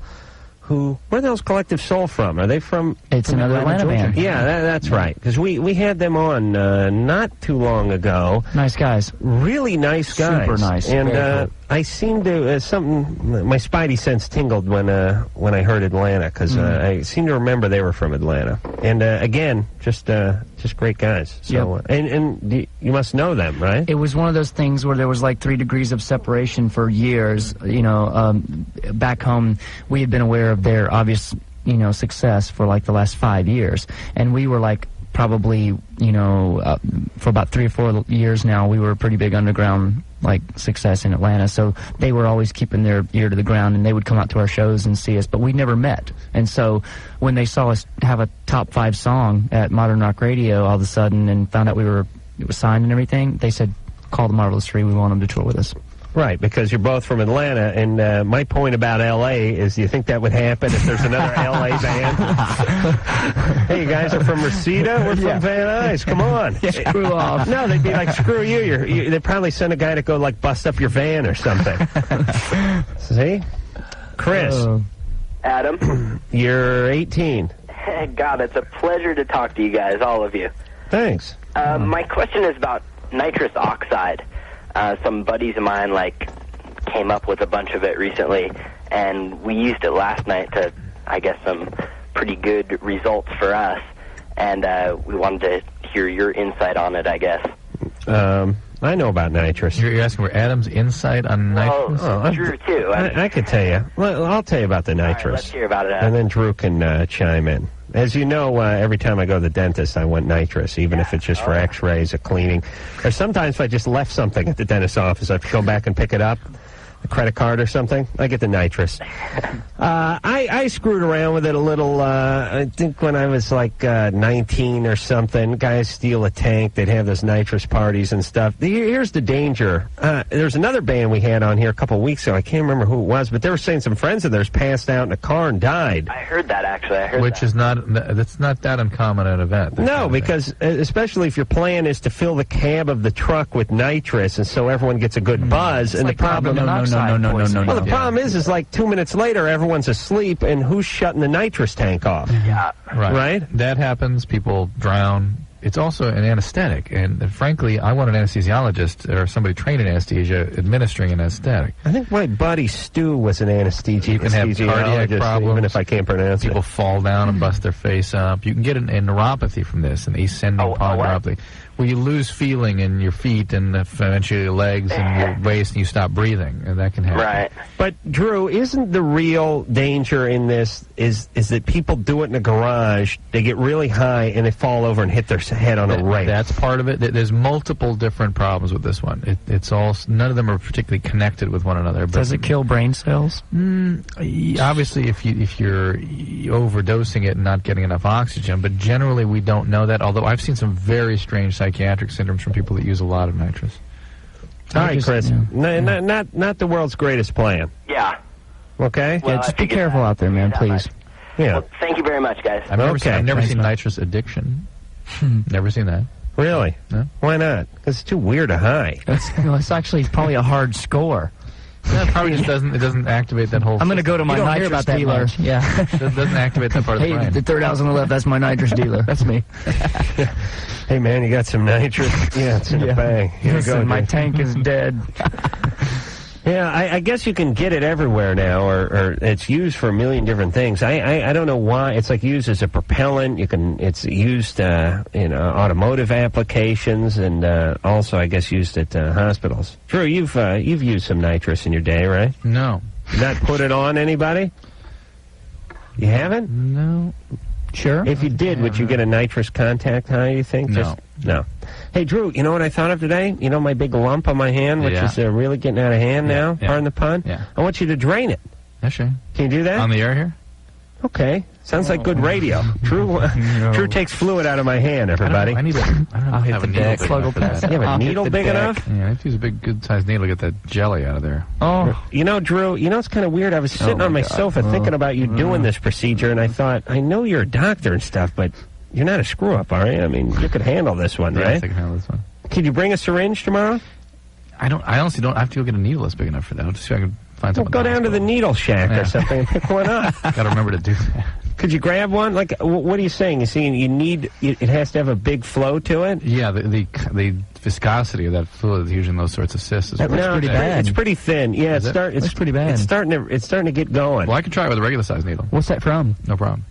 Where the hell's Collective Soul from? Are they from? It's another Atlanta band. Yeah, that's right. Because we had them on not too long ago. Nice guys. Really nice guys. Super nice. And I seem to my spidey sense tingled when I heard Atlanta, because I seem to remember they were from Atlanta. And again, just great guys. So and you must know them, right? It was one of those things where there was 3 degrees of separation for years. Back home, we had been aware of their obvious success for the last 5 years, and we were probably for about 3 or 4 years now, we were a pretty big underground success in Atlanta. So they were always keeping their ear to the ground, and they would come out to our shows and see us, but we never met. And so when they saw us have a top 5 song at Modern Rock Radio all of a sudden and found out it was signed and everything, they said, call the Marvelous 3, we want them to tour with us. Right, because you're both from Atlanta, and my point about L.A. is, do you think that would happen if there's another L.A. band? Hey, you guys are from Reseda? We're from Van Nuys. Come on. Screw off. No, they'd be like, screw you. They'd probably send a guy to go, bust up your van or something. See? Chris. Adam. You're 18. God, it's a pleasure to talk to you guys, all of you. Thanks. My question is about nitrous oxide. Some buddies of mine came up with a bunch of it recently, and we used it last night to, I guess, some pretty good results for us, and we wanted to hear your insight on it, I guess. I know about nitrous. You're asking for Adam's insight on nitrous? Drew, too. I could tell you. Well, I'll tell you about the nitrous. All right, let's hear about it, Adam. And then Drew can chime in. As you know, every time I go to the dentist, I want nitrous, even if it's just for x-rays or cleaning. Or sometimes if I just left something at the dentist's office, I have to go back and pick it up, a credit card or something, I get the nitrous. I screwed around with it a little, I think when I was like 19 or something. Guys steal a tank, they'd have those nitrous parties and stuff. Here's the danger. There's another band we had on here a couple of weeks ago. I can't remember who it was, but they were saying some friends of theirs passed out in a car and died. I heard that, actually. That's not that uncommon at an event. No, because especially if your plan is to fill the cab of the truck with nitrous and so everyone gets a good buzz. And the problem... No. Well, the problem is like 2 minutes later, everyone's asleep, and who's shutting the nitrous tank off? Yeah. Right? That happens. People drown. It's also an anesthetic, and frankly, I want an anesthesiologist or somebody trained in anesthesia administering an anesthetic. I think my buddy Stu was an anesthesiologist. You can have cardiac problems, even if I can't pronounce People fall down and bust their face up. You can get a neuropathy from this, an ascending polyneuropathy, where you lose feeling in your feet and eventually your legs and your waist, and you stop breathing, and that can happen. Right. But Drew, isn't the real danger in this is that people do it in a garage, they get really high, and they fall over and hit their head on a rake? That's part of it. There's multiple different problems with this one. It's all, none of them are particularly connected with one another. But does it kill brain cells? Obviously, if you're overdosing it and not getting enough oxygen, but generally we don't know that. Although I've seen some very strange psychiatric syndromes from people that use a lot of nitrous. All right, Chris. Not the world's greatest plan. Yeah. Okay? Well, just be careful out there, man, please. Yeah. Well, thank you very much, guys. I've never seen nitrous addiction. Never seen that. Really? No? Why not? Because it's too weird a high. It's actually probably a hard score. No, it probably just doesn't activate that whole... I'm going to go to my nitrous dealer. Yeah. It doesn't activate that part of the brain. Hey, the third house on the left, that's my nitrous dealer. That's me. Hey, man, you got some nitrous? Yeah, it's in the bag. Here you go, my tank is dead. Yeah, I guess you can get it everywhere now, or it's used for a million different things. I don't know why. It's like used as a propellant. It's used in automotive applications, and also I guess used at hospitals. Drew, you've used some nitrous in your day, right? No. Not put it on anybody? You haven't? No. Sure. If you did, would you get a nitrous contact high, you think? No. No. Hey, Drew, you know what I thought of today? You know my big lump on my hand, which is really getting out of hand now? Yeah. Pardon the pun? Yeah. I want you to drain it. Yeah, sure. Can you do that? On the air here? Okay. Sounds like good radio. Drew takes fluid out of my hand, everybody. I don't have a needle big enough for that. You have a needle big enough? Yeah, I have to use a big, good-sized needle to get that jelly out of there. Oh. You know, Drew, it's kind of weird. I was sitting on my sofa thinking about you doing this procedure, and I thought, I know you're a doctor and stuff, but you're not a screw-up, are you? I mean, you could handle this one, right? Yes, I can handle this one. Could you bring a syringe tomorrow? I honestly don't. I have to go get a needle that's big enough for that. I'll just see if I can find something. Go down to the needle shack or something and pick one up. Got to remember to do that. Could you grab one? Like, what are you saying? You're saying it has to have a big flow to it? Yeah, the viscosity of that fluid is usually in those sorts of cysts. Pretty bad. It's pretty thin. Yeah, it's pretty bad. It's starting to get going. Well, I can try it with a regular size needle. What's that from? No problem.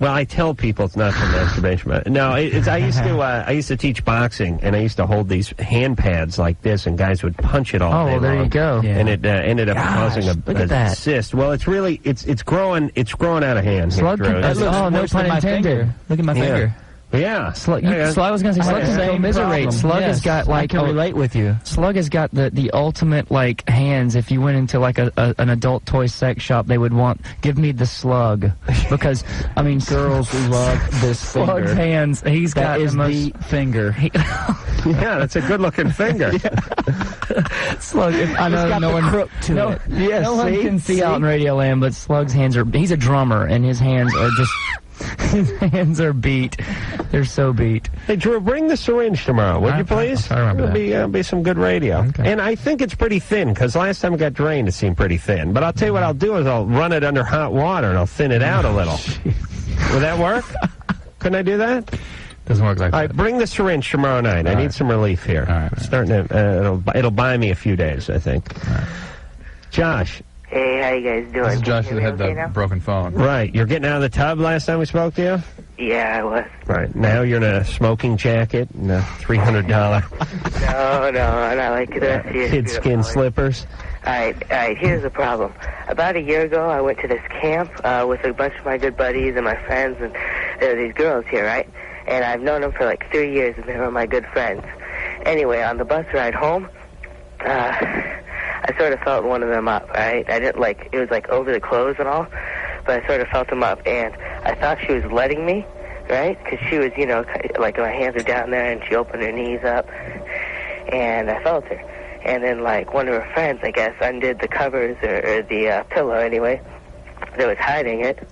Well, I tell people it's not for masturbation. But no, I used to teach boxing, and I used to hold these hand pads like this, and guys would punch it all day long. Oh, there you go. Yeah. And it ended up causing a cyst. Well, it's really it's growing out of hand. Slug no pun intended. Look at my finger. Yeah. Slug, I was going to say, Slug can commiserate. Slug has got, like... I can relate with you. Slug has got the ultimate, like, hands. If you went into, like, an adult toy sex shop, they would want, give me the Slug. Because, I mean... Girls love this Slug's finger. hands, he's got the most... finger. Yeah, that's a good-looking finger. Slug, I know no one... crook to it. Yes, no one can see out in Radio Land, but Slug's hands are... He's a drummer, and his hands are just... His hands are beat. They're so beat. Hey, Drew, bring the syringe tomorrow, would you please? I remember It'll be some good radio. Okay. And I think it's pretty thin, because last time it got drained, it seemed pretty thin. But I'll tell you what I'll do is I'll run it under hot water, and I'll thin it out a little. Will that work? Couldn't I do that? Doesn't work like that. All right, bring the syringe tomorrow night. I need some relief here. All right. Starting to, it'll buy me a few days, I think. All right. Josh. Hey, how you guys doing? This is Josh Can that you had hear me the okay now? broken phone. Right. You're getting out of the tub last time we spoke to you? Yeah, I was. Right. Now you're in a smoking jacket and a $300 No, I'm not like the rest of you. kid skin slippers. All right, here's the problem. About a year ago, I went to this camp with a bunch of my good buddies and my friends, and there are these girls here, right? And I've known them for like 3 years, and they were my good friends. Anyway, on the bus ride home, I sort of felt one of them up, right? I didn't like, it was like over the clothes and all, but I sort of felt them up, and I thought she was letting me, right? Because she was, you know, like my hands are down there, and she opened her knees up, and I felt her. And then, like, one of her friends, I guess, undid the covers, or the pillow anyway, that was hiding it,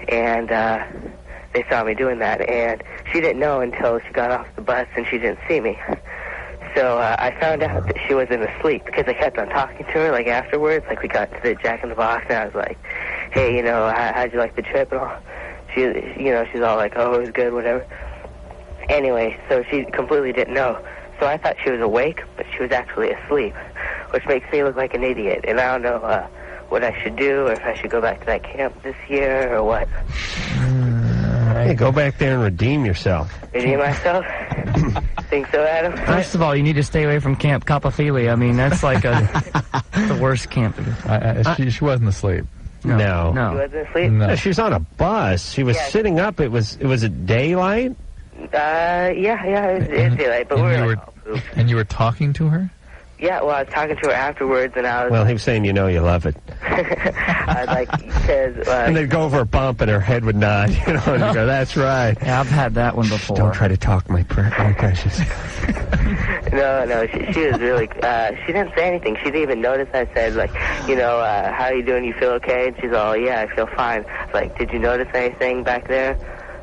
and they saw me doing that, and she didn't know until she got off the bus, and she didn't see me. So I found out that she wasn't asleep, because I kept on talking to her, like, afterwards. Like, we got to the Jack in the Box, and I was like, hey, you know, how'd you like the trip and all? She, you know, she's all like, oh, it was good, whatever. Anyway, so she completely didn't know. So I thought she was awake, but she was actually asleep, which makes me look like an idiot. And I don't know what I should do, or if I should go back to that camp this year, or what. Hey, go back there and redeem yourself. Redeem myself? Think so, Adam? First of all, you need to stay away from Camp Copophilia. I mean, that's like the worst camp. She wasn't asleep. No. She wasn't asleep? No, she was on a bus. She was sitting up. It was it daylight? Yeah, it's daylight, but And you were talking to her? Yeah, well, I was talking to her afterwards, and I was... Well, he was saying, you know, you love it. I was like, because... and they'd go over a bump, and her head would nod, you know, and you go, that's right. Yeah, I've had that one before. Don't try to talk, my precious. No, she was really... she didn't say anything. She didn't even notice. I said, like, you know, how are you doing? You feel okay? And she's all, yeah, I feel fine. I was like, did you notice anything back there?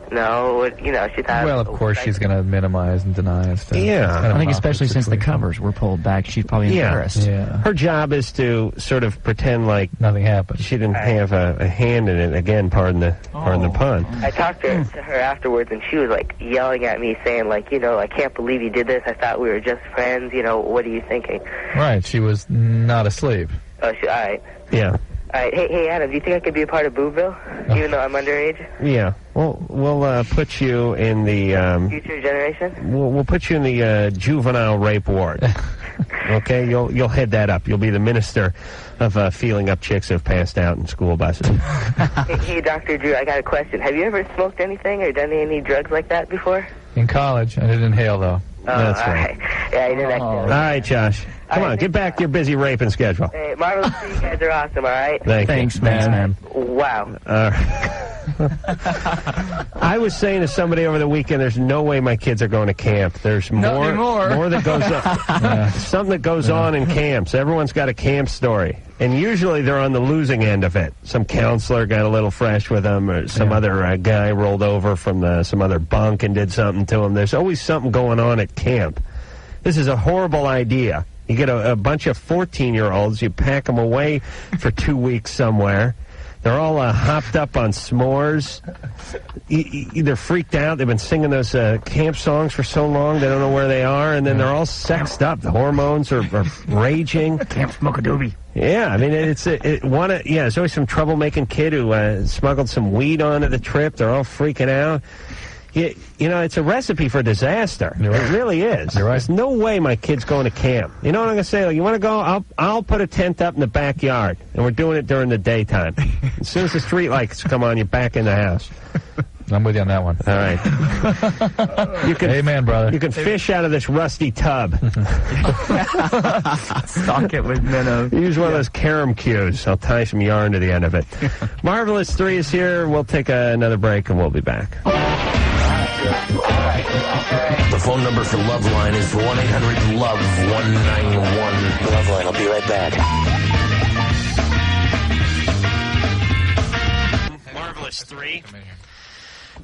No, you know, she thought... Well, of course, she's going to minimize and deny and stuff. Yeah. I think especially since the covers were pulled back, she's probably embarrassed. Yeah. Her job is to sort of pretend like nothing happened. She didn't have a hand in it. Again, pardon the pun. I talked to her afterwards, and she was, like, yelling at me, saying, like, you know, I can't believe you did this. I thought we were just friends. You know, what are you thinking? Right. She was not asleep. Oh, all right. Yeah. All right. Hey, Adam, do you think I could be a part of Boobville, even though I'm underage? Yeah. Well, we'll put you in the... Future generation? We'll put you in the juvenile rape ward. Okay? You'll head that up. You'll be the minister of feeling up chicks who have passed out in school buses. Hey, Dr. Drew, I got a question. Have you ever smoked anything or done any drugs like that before? In college. I didn't inhale, though. That's right. Yeah, I did that. All right, Josh. Come on, get back to your busy raping schedule. Hey, Marvelous, you guys are awesome, all right? Thanks, man. Wow. I was saying to somebody over the weekend, there's no way my kids are going to camp. There's more that goes on. Something that goes on in camps. Everyone's got a camp story. And usually they're on the losing end of it. Some counselor got a little fresh with them, or some other guy rolled over from some other bunk and did something to him. There's always something going on at camp. This is a horrible idea. You get a bunch of 14-year-olds, you pack them away for 2 weeks somewhere. They're all hopped up on s'mores. They're freaked out. They've been singing those camp songs for so long, they don't know where they are, and then they're all sexed up. The hormones are raging. Camp smoke a doobie. Yeah, I mean, there's always some troublemaking kid who smuggled some weed onto the trip. They're all freaking out. You know, it's a recipe for disaster. It really is. You're right. There's no way my kid's going to camp. You know what I'm going to say? Like, you want to go? I'll put a tent up in the backyard, and we're doing it during the daytime. As soon as the street lights come on, you're back in the house. I'm with you on that one. All right. Amen, brother. You can fish out of this rusty tub. Stock it with minnows. Use one of those carom cues. I'll tie some yarn to the end of it. Marvelous 3 is here. We'll take another break, and we'll be back. The phone number for Loveline is 1-800-LOVE-191. Loveline, I'll be right back. Marvelous 3.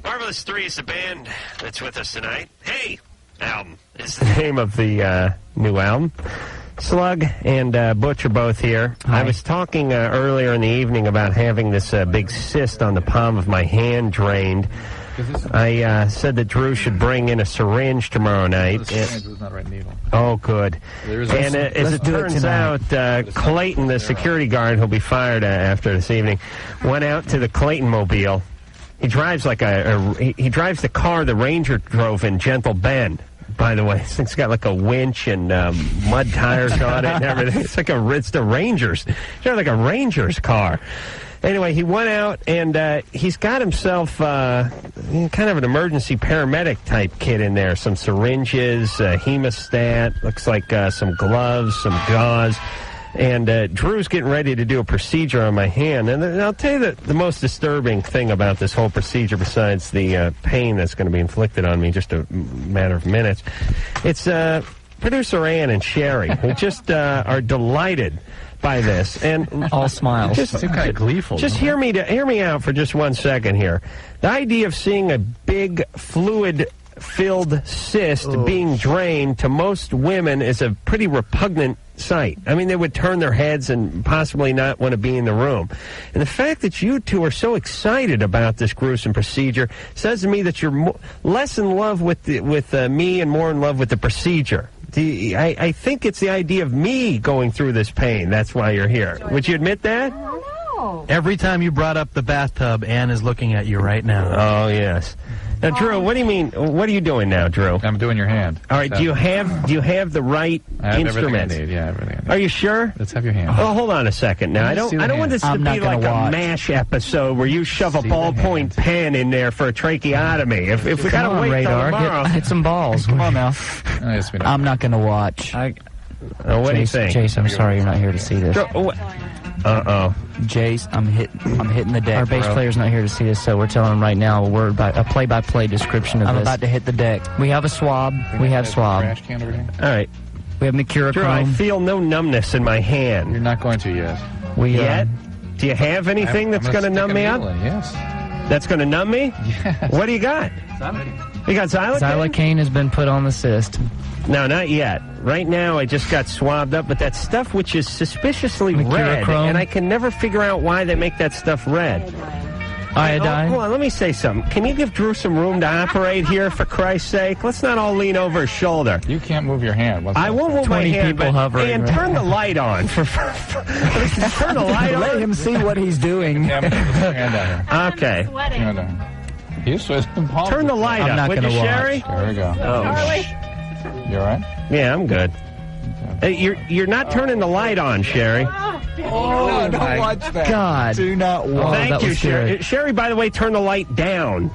Marvelous 3 is the band that's with us tonight. Hey! Album is the name of the new album. Slug and Butch are both here. Hi. I was talking earlier in the evening about having this big cyst on the palm of my hand drained. I said that Drew should bring in a syringe tomorrow night. The syringe was not the right needle. Oh, good. And as it turns out, Clayton, the security guard who'll be fired after this evening, went out to the Clayton mobile. He drives like he drives the car the Ranger drove in Gentle Bend. By the way, this thing's got like a winch and mud tires on it and everything. It's the Rangers. It's like a Ranger's car. Anyway, he went out and he's got himself kind of an emergency paramedic type kit in there. Some syringes, hemostat, looks like some gloves, some gauze. And Drew's getting ready to do a procedure on my hand. And I'll tell you the most disturbing thing about this whole procedure, besides the pain that's going to be inflicted on me in just a matter of minutes, it's producer Ann and Sherry, who just are delighted by this. And all smiles. Just seem kind of gleeful. Just hear me out for just 1 second here. The idea of seeing a big fluid-filled cyst being drained to most women is a pretty repugnant sight. I mean, they would turn their heads and possibly not want to be in the room. And the fact that you two are so excited about this gruesome procedure says to me that you're less in love with me and more in love with the procedure. I think it's the idea of me going through this pain. That's why you're here. Would you admit that? No. Every time you brought up the bathtub, Ann is looking at you right now. Oh, yes. Now, Drew, what do you mean? What are you doing now, Drew? I'm doing your hand. All right. Do you have the right instruments? Everything I need. Yeah, everything I need. Are you sure? Let's have your hand. Oh, hold on a second. Now, I don't want this to be like a MASH episode where you shove a ballpoint pen in there for a tracheotomy. If we gotta wait till tomorrow, hit some balls. Come on now. I'm not gonna watch. What do you think? Jace, I'm sorry you're not here to see this. Jace, I'm hitting the deck. Our bass player's not here to see this, so we're telling him right now a play-by-play description of this. I'm about to hit the deck. We have a swab. We have swab. Trash can over here? All right. We have mercurochrome. Drew, I feel no numbness in my hand. You're not going to yet. Yet? Do you have anything that's going to numb me up? Yes. That's going to numb me? Yes. What do you got? You got xylocaine? Xylocaine has been put on the cyst. No, not yet. Right now, I just got swabbed up, but that stuff which is suspiciously red, and I can never figure out why they make that stuff red. Iodine? Hold on, let me say something. Can you give Drew some room to operate here, for Christ's sake? Let's not all lean over his shoulder. You can't move your hand. I won't move my hand, people hovering. And turn the light on. Turn the light on. Let him see what he's doing. Yeah, put your hand down here. Okay. Hand down. He's sweating. Turn the light up, would you, Sherry? There we go. You all right? Yeah, I'm good. You're not turning the light on, Sherry. Oh, don't watch that. God. Do not watch. Thank you, Sherry. Sherry, by the way, turn the light down.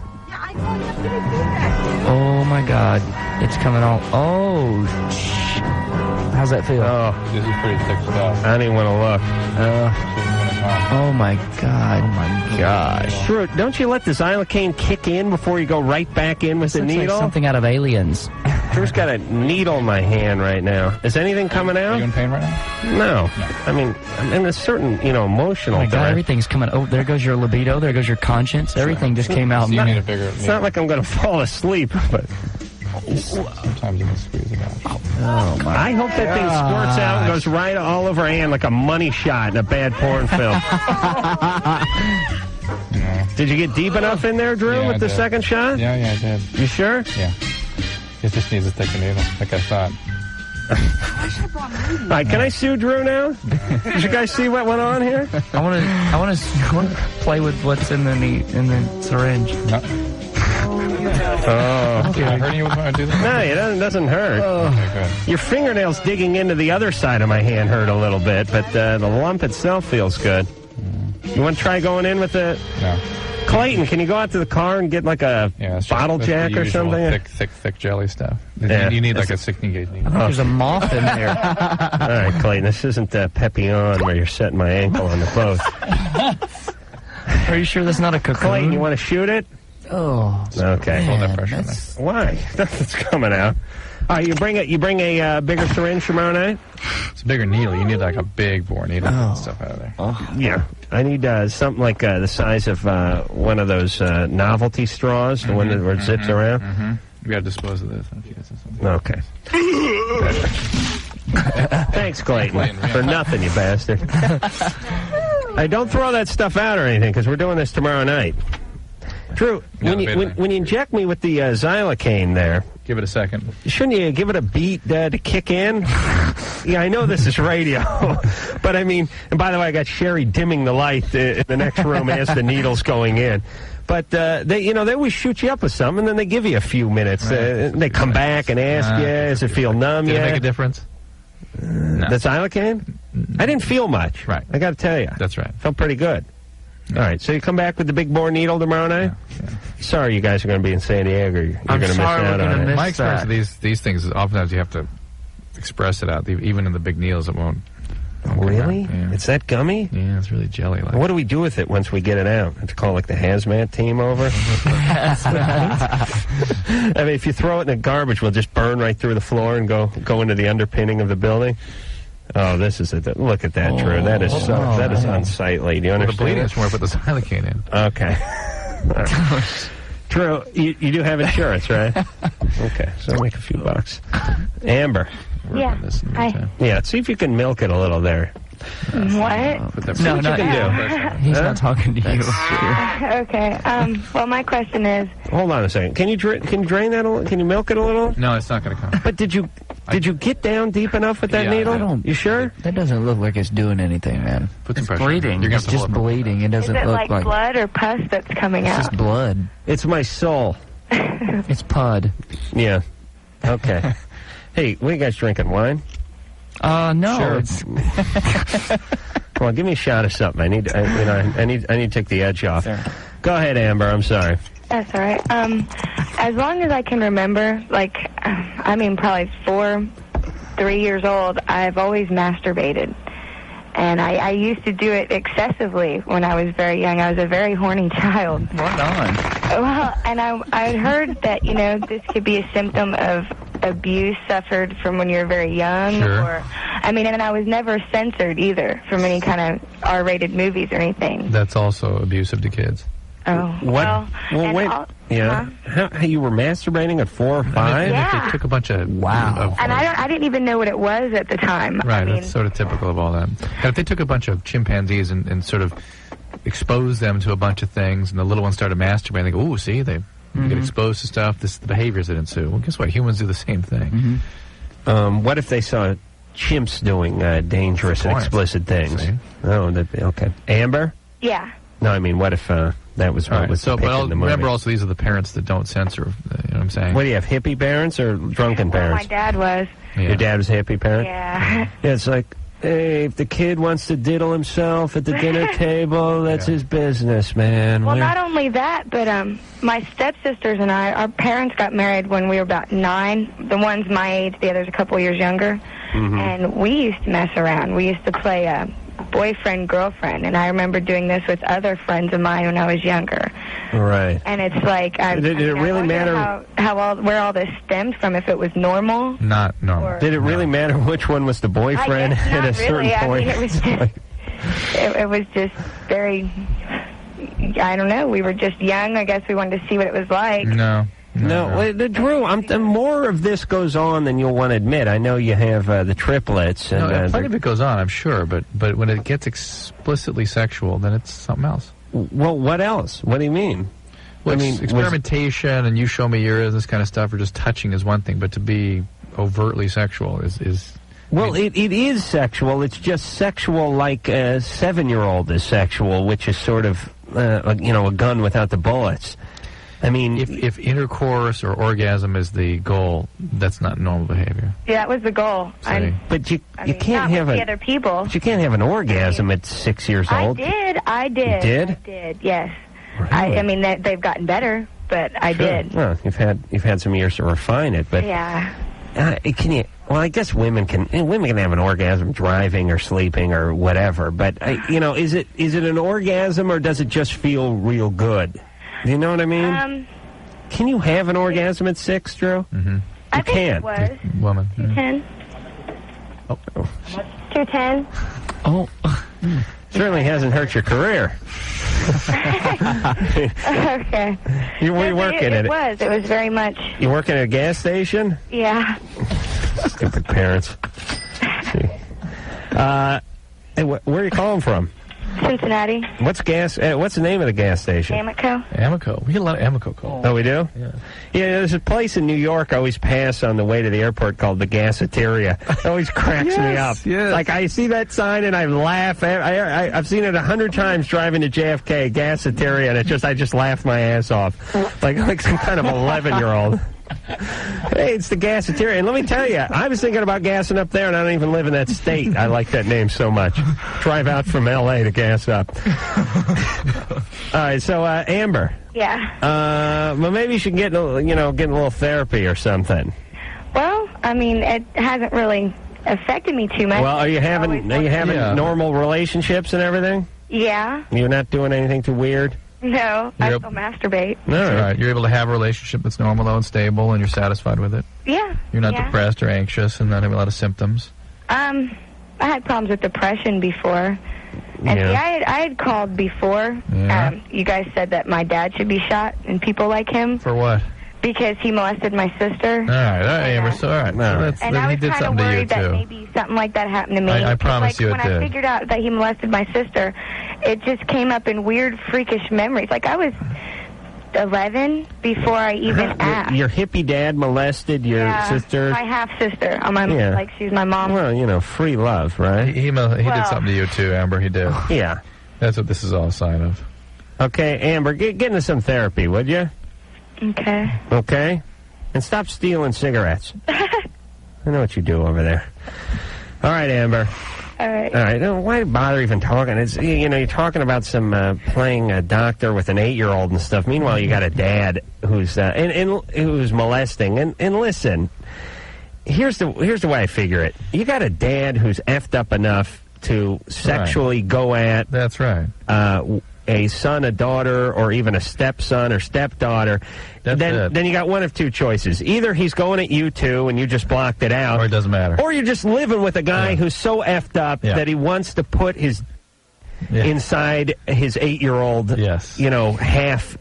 Oh, my God. It's coming all... Oh, how's that feel? Oh, this is pretty thick stuff. I didn't want to look. Oh, my God. Oh, my gosh. Drew, don't you let the xylocaine kick in before you go right back in with the needle? Like something out of Aliens. Drew's got a needle in my hand right now. Is anything coming out? Are you in pain right now? No. I mean, I'm in a certain, emotional... Oh, my God, everything's coming... Oh, there goes your libido. There goes your conscience. Everything just came out. You need a bigger... It's not like I'm going to fall asleep, but... Sometimes you can squeeze it out. Oh, my. I hope that thing squirts out and goes right all over Ann like a money shot in a bad porn film. Did you get deep enough in there, Drew, with the second shot? Yeah, I did. You sure? Yeah. It just needs a thicker needle, like I thought. All right, can I sue Drew now? Did you guys see what went on here? I want to play with what's in the syringe. No. Oh. Okay. Hurting you when I do this? No, it doesn't hurt. Okay, good. Your fingernails digging into the other side of my hand hurt a little bit, but the lump itself feels good. You want to try going in with the... No. Clayton, can you go out to the car and get like a bottle jack or something? Thick jelly stuff. Yeah. You need like a 16 gauge needle. I think there's a moth in there. All right, Clayton, this isn't Papillon where you're setting my ankle on the boat. Are you sure that's not a cocoon? Clayton, you want to shoot it? Oh. Okay. Hold that pressure Why? Nothing's coming out. All right, you bring a bigger syringe tomorrow night? It's a bigger needle. You need like a big bore needle to get stuff out of there. Oh. Yeah. I need something like the size of one of those novelty straws, the one where it zips around. Mm-hmm. We got to dispose of this. Okay. Thanks, Clayton, for nothing, you bastard. Hey, don't throw that stuff out or anything, because we're doing this tomorrow night. Drew, when you inject me with the xylocaine there, give it a second. Shouldn't you give it a beat to kick in? Yeah, I know this is radio, but I mean, and by the way, I got Sherry dimming the light in the next room as the needle's going in. But they always shoot you up with something, and then they give you a few minutes. They come back and ask you, does it feel numb yet? Did it make a difference? No. The xylocaine? I didn't feel much. Right. I got to tell you. That's right. Felt pretty good. All right, so you come back with the big bore needle tomorrow night? Yeah. Sorry you guys are going to be in San Diego. You're going to miss out on it. My experience with these things is oftentimes you have to express it out. Even in the big needles, it won't. Really? Yeah. It's that gummy? Yeah, it's really jelly-like. What do we do with it once we get it out? Have to call like the hazmat team over? I mean, if you throw it in the garbage, we'll just burn right through the floor and go into the underpinning of the building. Oh, this is it. Look at that, Drew. That is that is unsightly. Do you understand? The bleeding is where I put the xylocaine in. Okay. Right. Drew, you do have insurance, right? Okay, so make a few bucks. Amber. Yeah. Yeah, see if you can milk it a little there. What? See what you can do. He's not talking to you. Okay. Well, my question is. Hold on a second. Can you drain that? Can you milk it a little? No, it's not going to come. But did you get down deep enough with that needle? You sure? That doesn't look like it's doing anything, man. Put some it's pressure. bleeding. It's just bleeding. It doesn't Is it look like blood or pus that's coming out? It's just blood. It's my soul. It's pud. Yeah. Okay. Hey, what are you guys drinking? Wine? No. Sure. Come on, give me a shot of something. I need to take the edge off. Sure. Go ahead, Amber. I'm sorry. That's all right. As long as I can remember, probably 3 years old, I've always masturbated. And I used to do it excessively when I was very young. I was a very horny child. Right on. Well, and I heard that, this could be a symptom of abuse suffered from when you're very young. Sure. And I was never censored either from any kind of R-rated movies or anything. That's also abusive to kids. Oh. What? Well, wait. Yeah. How, you were masturbating at 4 or 5? Yeah. If they took a bunch of... Wow. And I didn't even know what it was at the time. Right, that's sort of typical of all that. And if they took a bunch of chimpanzees and sort of exposed them to a bunch of things, and the little ones started masturbating, they go, ooh, see, they get exposed to stuff, this is the behaviors that ensue. Well, guess what? Humans do the same thing. What if they saw chimps doing dangerous and explicit things? See? Oh, okay. Amber? Yeah. No, I mean, what if that was what was depicted in the movie? Remember also, these are the parents that don't censor, you know what I'm saying? What do you have, hippie parents or drunken parents? My dad was. Your dad was a hippie parent? Yeah. Yeah, it's like, hey, if the kid wants to diddle himself at the dinner table, that's his business, man. Well, not only that, but my stepsisters and I, our parents got married when we were about 9. The one's my age, the other's a couple years younger. And we used to mess around. We used to play boyfriend, girlfriend, and I remember doing this with other friends of mine when I was younger. Right. And it's like, did it really matter where all this stemmed from? If it was normal, not normal. Did it really matter which one was the boyfriend at a certain point? I mean, it was just, it was just very. I don't know. We were just young. I guess we wanted to see what it was like. No, Drew, more of this goes on than you'll want to admit. I know you have the triplets. And, plenty of it goes on, I'm sure, but when it gets explicitly sexual, then it's something else. Well, what else? What do you mean? Well, experimentation and you show me yours, this kind of stuff, or just touching is one thing, but to be overtly sexual is Well, it is sexual. It's just sexual like a 7-year-old is sexual, which is sort of, a gun without the bullets. I mean, if intercourse or orgasm is the goal, that's not normal behavior. Yeah, that was the goal. But you can't have the other people. But you can't have an orgasm at 6 years old. I did. You did? I did. Yes. Really? They've gotten better, but I did. Well, you've had some years to refine it, but yeah. Can you? Well, I guess women can have an orgasm driving or sleeping or whatever. But is it an orgasm or does it just feel real good? Do you know what I mean? Can you have an orgasm at 6, Drew? Mm-hmm. I think it was. Woman. 210. Oh. 210. Oh. Certainly hasn't hurt your career. Okay. You were working at it. It was very much. You working at a gas station? Yeah. Stupid parents. Hey, where are you calling from? Cincinnati. What's the name of the gas station? Amico. Amico. We get a lot of Amico calls. Oh, we do? Yeah. Yeah, there's a place in New York I always pass on the way to the airport called the Gaseteria. It always cracks me up. Yes. Like, I see that sign and I laugh. I've seen it 100 times driving to JFK, Gaseteria, and I just laugh my ass off. Like some kind of 11-year-old. Hey, it's the Gaseteria. And let me tell you, I was thinking about gassing up there, and I don't even live in that state. I like that name so much. Drive out from L.A. to gas up. All right, so, Amber. Yeah. Well, maybe you should get a little therapy or something. Well, I mean, it hasn't really affected me too much. Well, are you having normal relationships and everything? Yeah. You're not doing anything too weird? No, I still masturbate. All right. You're able to have a relationship that's normal, though, and stable, and you're satisfied with it? Yeah. You're not depressed or anxious and not having a lot of symptoms? I had problems with depression before. And see, I had called before. Yeah. You guys said that my dad should be shot and people like him. For what? Because he molested my sister. All right. Amber, so, all right. And I was kind of worried that maybe something like that happened to me. I promise you it did. did. When I figured out that he molested my sister, it just came up in weird, freakish memories. Like, I was 11 before I even asked. Your hippie dad molested your sister? My half-sister. Like, she's my mom. Well, free love, right? He did something to you, too, Amber. He did. Yeah. That's what this is all a sign of. Okay, Amber, get into some therapy, would you? Okay. Okay? And stop stealing cigarettes. I know what you do over there. All right, Amber. All right. All right. Why bother even talking? It's you're talking about some playing a doctor with an 8-year-old and stuff. Meanwhile, you got a dad who's who's molesting. And listen, here's the way I figure it. You got a dad who's effed up enough to sexually go at. That's right. A son, a daughter, or even a stepson or stepdaughter, then you got one of two choices. Either he's going at you too and you just blocked it out. Or it doesn't matter. Or you're just living with a guy who's so effed up that he wants to put his inside his 8-year-old, half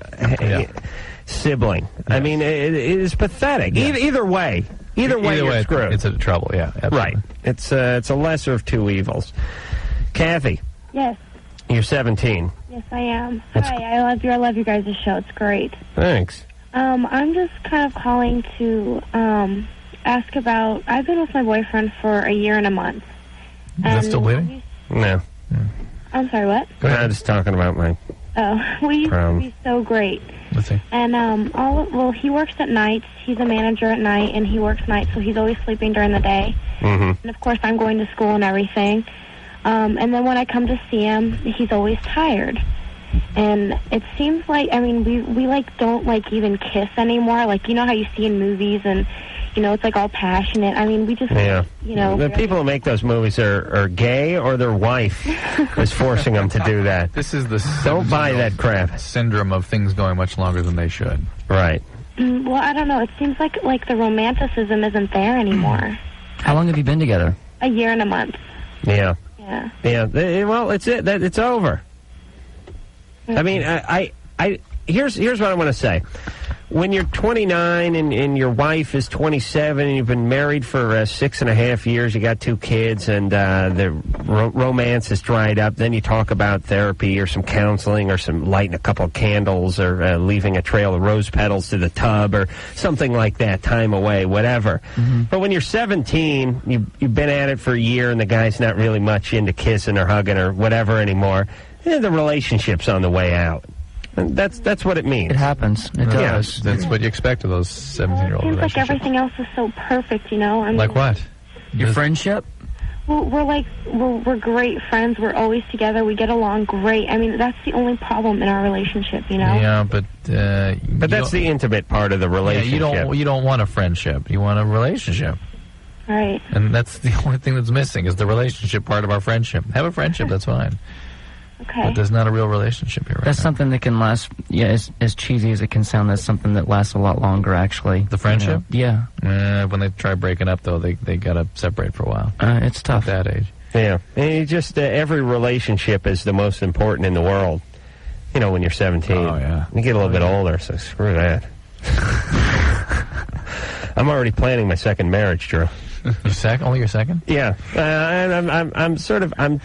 sibling. I mean, it is pathetic. Either way. Either way, you're screwed. It's a trouble, absolutely. Right. It's a lesser of two evils. Kathy. Yes. You're 17. Yes, I am. Hi, I love you guys' show. It's great. Thanks. I'm just kind of calling to ask about. I've been with my boyfriend for a year and a month. Is that still bleeding? No. I'm sorry, what? Go ahead. I'm just talking about my. We used to be so great. Let's see. And he works at nights. He's a manager at night, and he works nights, so he's always sleeping during the day. Mm-hmm. And of course, I'm going to school and everything. And then when I come to see him, he's always tired. And it seems like, I mean, we don't, even kiss anymore. Like, you know how you see in movies and, it's, all passionate. I mean, we just, The people who make those movies are gay or their wife is forcing them to do that. This is the don't buy that crap. Syndrome of things going much longer than they should. Right. Well, I don't know. It seems like the romanticism isn't there anymore. How long have you been together? A year and a month. Yeah. Yeah. Well, it's over. I mean, here's what I want to say. When you're 29 and your wife is 27 and you've been married for 6.5 years, you got 2 kids, and the romance is dried up, then you talk about therapy or some counseling or some lighting a couple of candles or leaving a trail of rose petals to the tub or something like that, time away, whatever. Mm-hmm. But when you're 17, you've been at it for a year and the guy's not really much into kissing or hugging or whatever anymore, the relationship's on the way out. And that's what it means. It happens. It does. That's what you expect of those 17-year-old It seems relationships. like everything else is so perfect, I mean, like what? Your friendship? Well, we're great friends. We're always together. We get along great. I mean, that's the only problem in our relationship, Yeah, but that's the intimate part of the relationship. Yeah, you don't want a friendship. You want a relationship. Right. And that's the only thing that's missing is the relationship part of our friendship. Have a friendship, that's fine. Okay. But there's not a real relationship here That's something that can last, as cheesy as it can sound, that's something that lasts a lot longer, actually. The friendship? Yeah. When they try breaking up, though, they got to separate for a while. It's tough. At that age. Yeah. And every relationship is the most important in the world, when you're 17. Oh, yeah. You get a little bit older, so screw that. I'm already planning my second marriage, Drew. Only your second? Yeah, and I'm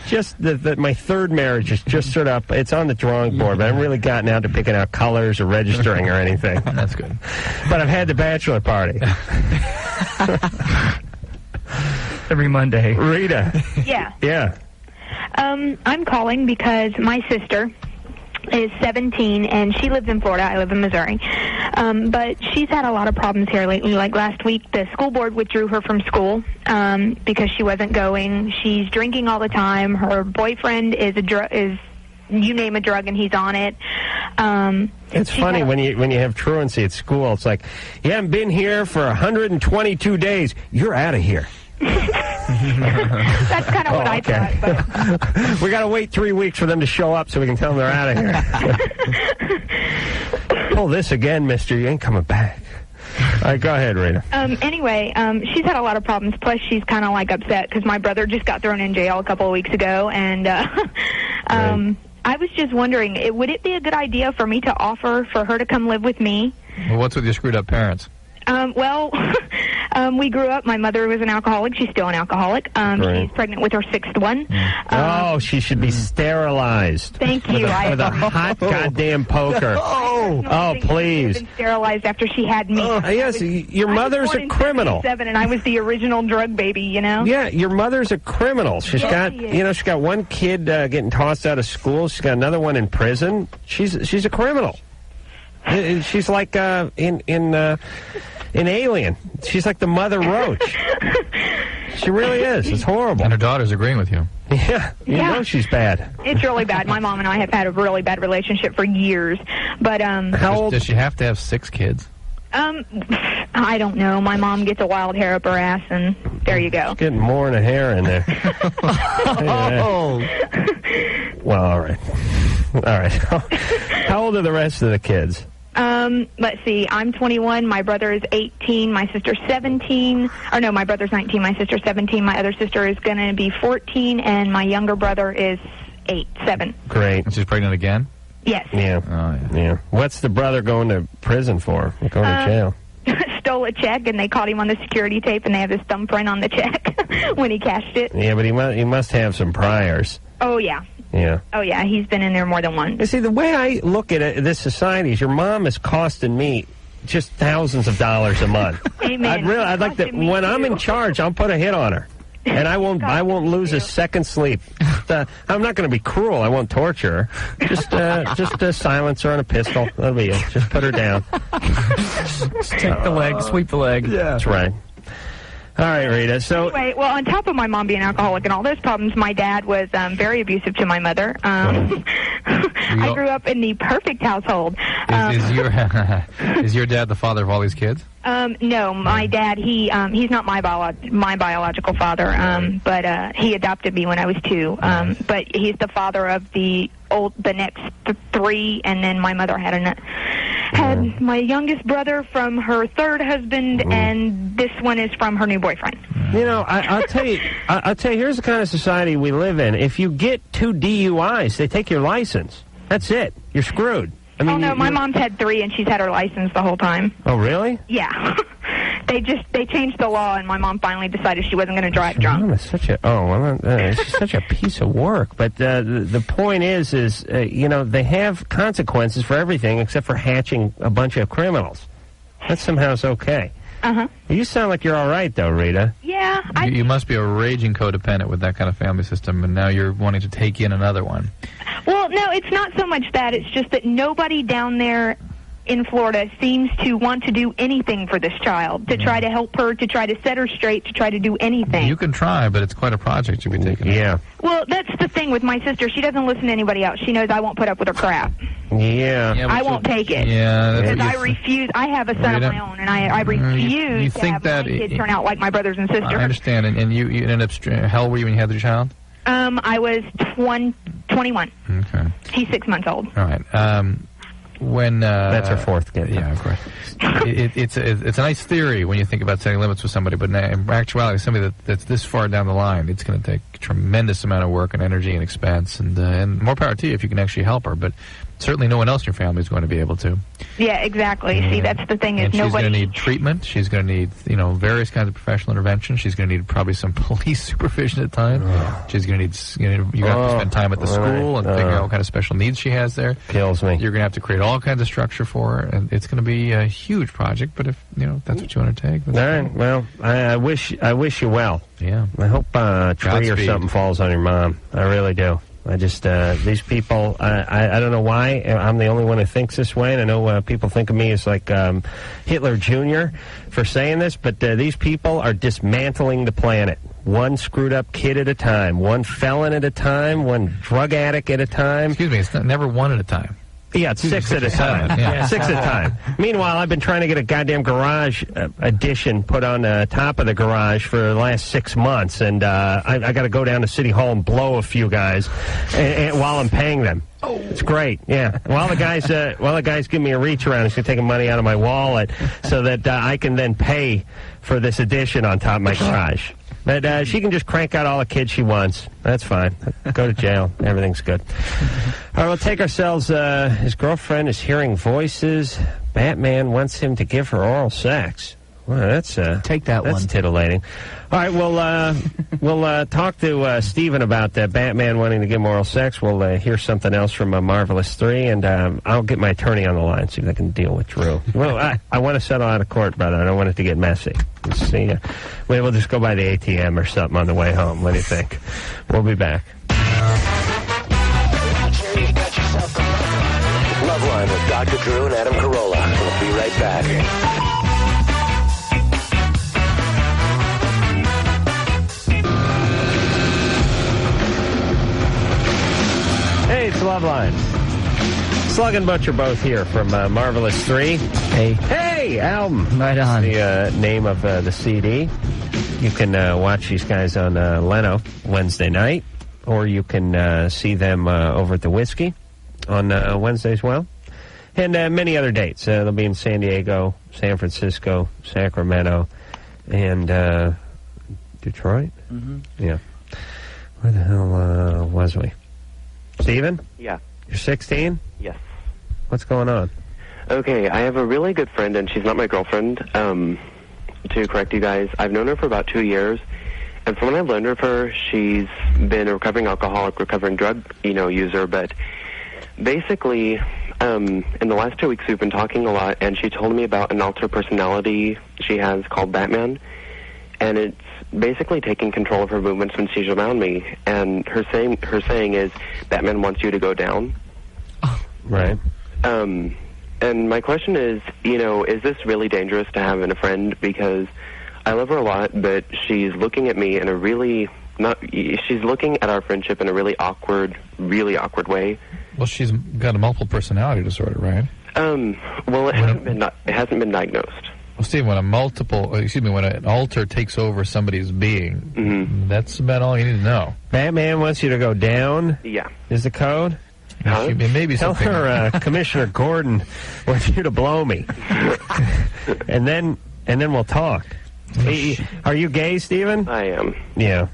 just my third marriage is just sort of it's on the drawing board, but I haven't really gotten out to picking out colors or registering or anything. That's good. But I've had the bachelor party every Monday. Rita. Yeah. Yeah. I'm calling because my sister is 17, and she lives in Florida. I live in Missouri. But she's had a lot of problems here lately. Like last week, the school board withdrew her from school because she wasn't going. She's drinking all the time. Her boyfriend is you name a drug, and he's on it. It's funny when you have truancy at school. It's like, you haven't been here for 122 days. You're out of here. That's kind of what I thought. But we got to wait 3 weeks for them to show up so we can tell them they're out of here. Pull this again, mister. You ain't coming back. All right, go ahead, Rita. Anyway, she's had a lot of problems. Plus, she's kind of like upset because my brother just got thrown in jail a couple of weeks ago. And I was just wondering, would it be a good idea for me to offer for her to come live with me? Well, what's with your screwed up parents? We grew up. My mother was an alcoholic. She's still an alcoholic. She's pregnant with her sixth one. She should be sterilized. Thank you. With a hot goddamn poker. Please. Been sterilized after she had me. Yes, your mother's a criminal. And I was the original drug baby. You know. Yeah, your mother's a criminal. She's got, she's got one kid getting tossed out of school. She's got another one in prison. She's a criminal. She's like in Alien. She's like the Mother Roach. She really is. It's horrible. And her daughter's agreeing with you. Yeah, you know she's bad. It's really bad. My mom and I have had a really bad relationship for years. But how old does she have to have 6 kids? I don't know. My mom gets a wild hair up her ass, and there you go. She's getting more than a hair in there. Well, all right. All right. How old are the rest of the kids? Let's see. I'm 21. My brother is 18. My sister's 17. Or no, my brother's 19. My sister's 17. My other sister is going to be 14, and my younger brother is 7. Great. And she's pregnant again? Yes. Yeah. Oh, yeah. What's the brother going to prison for? Going to jail? Stole a check, and they caught him on the security tape, and they have his thumbprint on the check when he cashed it. Yeah, but he must have some priors. Oh, yeah. Yeah. Oh, yeah, he's been in there more than once. You see, the way I look at it, this society is your mom is costing me just thousands of dollars a month. Amen. I'd like to, when I'm in charge, I'll put a hit on her. And I won't lose a second sleep. I'm not going to be cruel. I won't torture her. Just silence her on a pistol. That'll be it. Just put her down. Just take the leg, sweep the leg. Yeah. That's right. All right, Rita. So anyway, well, on top of my mom being an alcoholic and all those problems, my dad was very abusive to my mother. I grew up in the perfect household. Is your dad the father of all these kids? No, my dad, he's not my biological father, but he adopted me when I was 2. But he's the father of the next 3, and then my mother had my youngest brother from her third husband, and this one is from her new boyfriend. You know, I'll tell you, here's the kind of society we live in. If you get 2 DUIs, they take your license. That's it. You're screwed. I mean, my mom's had 3, and she's had her license the whole time. Oh, really? Yeah. They changed the law, and my mom finally decided she wasn't going to drive drunk. Mom is such a it's such a piece of work. But the point is they have consequences for everything except for hatching a bunch of criminals. That somehow is okay. Uh-huh. You sound like you're all right, though, Rita. Yeah. You must be a raging codependent with that kind of family system, and now you're wanting to take in another one. Well, no, it's not so much that. It's just that nobody down there in Florida seems to want to do anything for this child, to try to help her, to try to set her straight, to try to do anything. You can try, but it's quite a project you'll be taking. Yeah. Well, that's the thing with my sister. She doesn't listen to anybody else. She knows I won't put up with her crap. Yeah. I won't take it. Yeah. Because I refuse. I have a son of my own, and I refuse to have my kids turn out like my brothers and sisters. I understand. And you ended up, how old were you when you had your child? I was 21. Okay. He's 6 months old. All right. when that's her fourth kid. Yeah, of course. It's a nice theory when you think about setting limits with somebody, but in actuality, somebody that's this far down the line, it's going to take a tremendous amount of work and energy and expense, and more power to you if you can actually help her. But certainly, no one else in your family is going to be able to. Yeah, exactly. See, that's the thing is and she's nobody. going to need treatment. She's going to need various kinds of professional intervention. She's going to need probably some police supervision at times. She's going to need you're going to have to spend time at the school and figure out what kind of special needs she has there. Kills me. You're going to have to create all kinds of structure for her, and it's going to be a huge project. But if that's what you want to take, all right. Well, I wish you well. Yeah. I hope a tree or Godspeed. something falls on your mom. I really do. I just, these people, I don't know why I'm the only one who thinks this way, and I know people think of me as like Hitler Jr. for saying this, but these people are dismantling the planet. One screwed up kid at a time, one felon at a time, one drug addict at a time. Excuse me, it's never one at a time. Yeah, it's six at a time. Yeah. 6 at a time. Meanwhile, I've been trying to get a goddamn garage addition put on the top of the garage for the last 6 months, and I got to go down to City Hall and blow a few guys while I'm paying them. Oh, it's great. Yeah. While the guys give me a reach around, he's gonna take money out of my wallet so that I can then pay for this addition on top of my garage. But she can just crank out all the kids she wants. That's fine. Go to jail. Everything's good. All right, we'll take ourselves. His girlfriend is hearing voices. Batman wants him to give her oral sex. Well, that's take that that's one. Titillating. All right, we'll talk to Steven about Batman wanting to give him oral sex. We'll hear something else from Marvelous 3, and I'll get my attorney on the line, see if they can deal with Drew. Well, I want to settle out of court, brother. I don't want it to get messy. Let's see. Maybe we'll just go by the ATM or something on the way home. What do you think? We'll be back. Loveline with Dr. Drew and Adam Carolla. We'll be right back. Hey, it's Loveline. Slug and Butcher both here from Marvelous 3. Hey, album. Right on. The name of the CD. You can watch these guys on Leno Wednesday night, or you can see them over at the Whiskey on Wednesday as well. And many other dates. They'll be in San Diego, San Francisco, Sacramento, and Detroit. Mm-hmm. Yeah. Where the hell was we? Steven? Yeah. You're 16? Yes. What's going on? Okay, I have a really good friend, and she's not my girlfriend. To correct you guys, I've known her for about 2 years, and from when I learned of her, she's been a recovering alcoholic, recovering drug, user, but basically, in the last 2 weeks, we've been talking a lot, and she told me about an alter personality she has called Batman, and it's basically taking control of her movements when she's around me. And her saying is, Batman wants you to go down. Right. And my question is, is this really dangerous to have in a friend? Because I love her a lot, but she's looking at me in a really she's looking at our friendship in a really awkward way. Well, she's got a multiple personality disorder, right? Well, it hasn't been diagnosed. Well, Steve, when an alter takes over somebody's being, that's about all you need to know. Batman wants you to go down? Yeah. Is the code? Maybe Tell something. her Commissioner Gordon wants you to blow me. and then we'll talk. Hey, are you gay, Steven? I am. Yeah.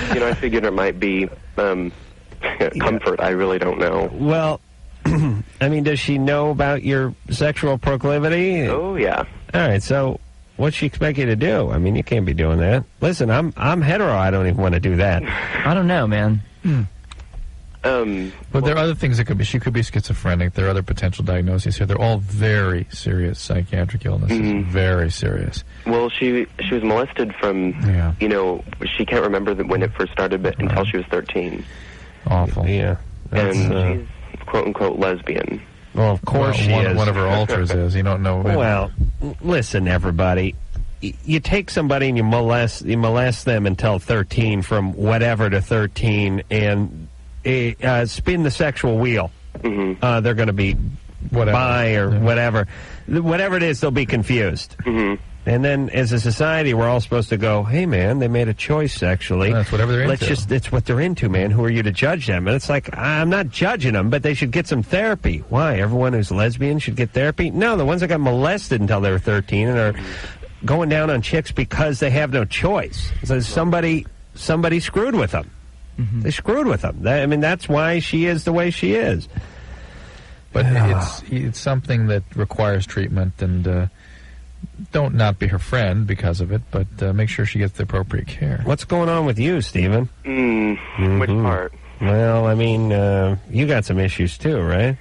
I figured it might be comfort. I really don't know. Well, I mean, does she know about your sexual proclivity? Oh, yeah. All right, so what's she expect you to do? I mean, you can't be doing that. Listen, I'm hetero. I don't even want to do that. I don't know, man. But there are other things that could be. She could be schizophrenic. There are other potential diagnoses here. They're all very serious psychiatric illnesses. Very serious. Well, she was molested from, she can't remember when it first started, but until she was 13. Awful. Yeah. And she's quote-unquote lesbian. Well, of course she is. One of her alters is. You don't know. Well, listen, everybody. You take somebody and you molest them until 13, from whatever to 13, and spin the sexual wheel. Mm-hmm. They're going to be bi or whatever. Whatever it is, they'll be confused. Mm-hmm. And then, as a society, we're all supposed to go, hey, man, they made a choice sexually. That's whatever they're into. It's what they're into, man. Who are you to judge them? And it's like, I'm not judging them, but they should get some therapy. Why? Everyone who's lesbian should get therapy? No, the ones that got molested until they were 13 and are going down on chicks because they have no choice. So somebody screwed with them. Mm-hmm. They screwed with them. That's why she is the way she is. But it's something that requires treatment, and don't not be her friend because of it, but make sure she gets the appropriate care. What's going on with you, Stephen? Which part? Well, you got some issues too, right?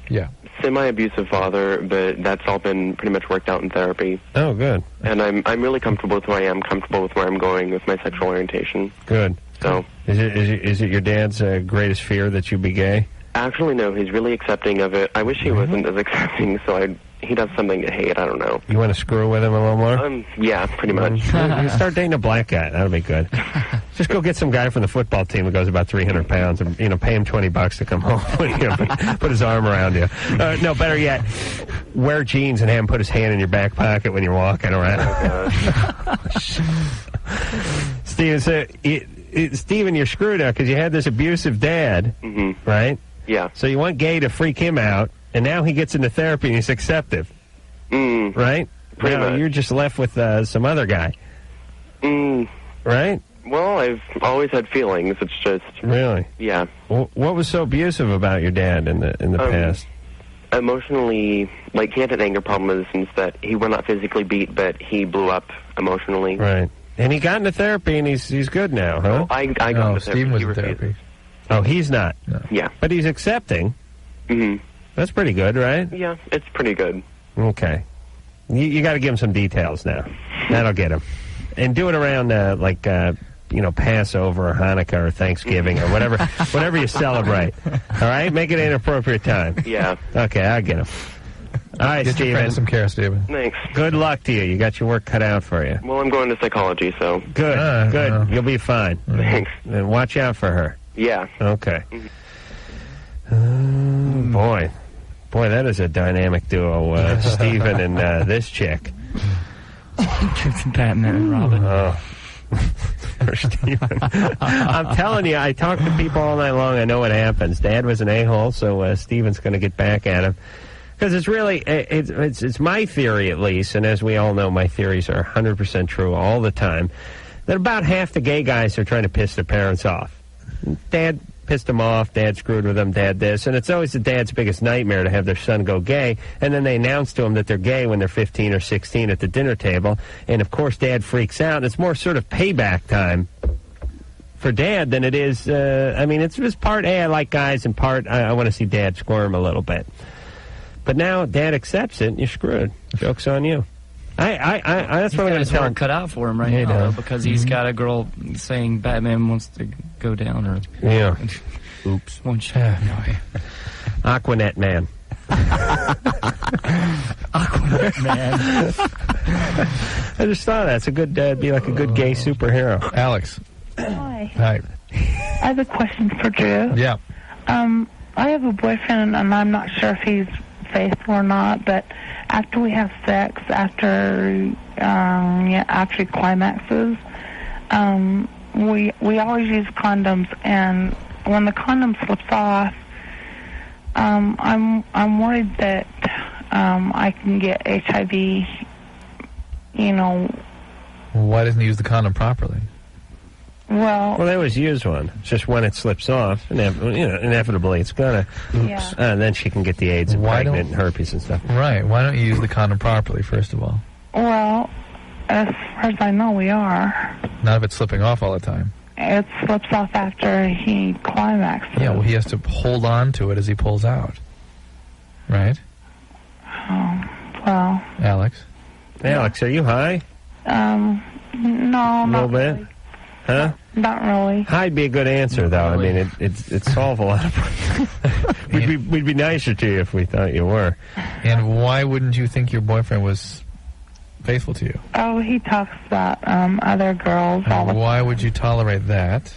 Yeah. Semi-abusive father, but that's all been pretty much worked out in therapy. Oh, good. And I'm really comfortable with who I am, comfortable with where I'm going with my sexual orientation. Good. So, is it your dad's greatest fear that you be gay? Actually, no. He's really accepting of it. I wish he wasn't as accepting, so he'd have something to hate. I don't know. You want to screw with him a little more? Yeah, pretty much. You start dating a black guy. That'll be good. Just go get some guy from the football team who goes about 300 pounds and, pay him $20 to come home. Put his arm around you. No, better yet, wear jeans and have him put his hand in your back pocket when you're walking around. Steven, you're screwed up because you had this abusive dad, right? Yeah. So you want gay to freak him out, and now he gets into therapy and he's acceptive. Right? Pretty much. You're just left with some other guy. Right? Well, I've always had feelings. It's just... Really? Yeah. What was so abusive about your dad in the past? Emotionally, he had an anger problem in the sense that he will not physically beat, but he blew up emotionally. Right. And he got into therapy, and he's good now, huh? Oh, I got into Stephen was in therapy. Oh, he's not? No. Yeah. But he's accepting. That's pretty good, right? Yeah, it's pretty good. Okay. You got to give him some details now. That'll get him. And do it around, Passover or Hanukkah or Thanksgiving or whatever you celebrate. All right? Make it an appropriate time. Yeah. Okay, I'll get him. All right, Get your friend Steven. some care, Stephen. Thanks. Good luck to you. You got your work cut out for you. Well, I'm going to psychology, so... Good, good. You'll be fine. Thanks. And watch out for her. Yeah. Okay. Boy, that is a dynamic duo, Steven and this chick. Batman and Robin. Oh. For Steven. I'm telling you, I talk to people all night long. I know what happens. Dad was an a-hole, so Steven's going to get back at him. Because it's really, it's my theory at least, and as we all know, my theories are 100% true all the time, that about half the gay guys are trying to piss their parents off. Dad pissed them off, Dad screwed with them, Dad this, and it's always the dad's biggest nightmare to have their son go gay, and then they announce to him that they're gay when they're 15 or 16 at the dinner table, and of course Dad freaks out. It's more sort of payback time for Dad than it is, it's part, hey, I like guys, and part, I want to see Dad squirm a little bit. But now Dad accepts it, and you're screwed. Joke's on you. That's what I'm going to tell him. Cut out for him now because he's got a girl saying Batman wants to go down or oops. Aquanet Man. Aquanet Man. I just thought that's a good be like a good gay superhero. Alex. Hi. Hi. I have a question for Drew. Yeah. I have a boyfriend, and I'm not sure if he's faithful or not, but after we have sex, after he climaxes, we always use condoms, and when the condom slips off, I'm worried that I can get HIV. Why doesn't he use the condom properly? Well, they always use one. It's just when it slips off, inevitably it's gonna. Oops. And then she can get the AIDS and pregnant and herpes and stuff. Right. Why don't you use the condom properly, first of all? Well, as far as I know, we are. Not if it's slipping off all the time. It slips off after he climaxes. Yeah, well, he has to hold on to it as he pulls out. Right? Oh, well. Alex? Alex, are you high? No, a little bit. Really. Huh? Not really. High'd be a good answer, though. Really. It'd solve a lot of problems. We'd be nicer to you if we thought you were. And why wouldn't you think your boyfriend was faithful to you? Oh, he talks about other girls. Why would you tolerate that?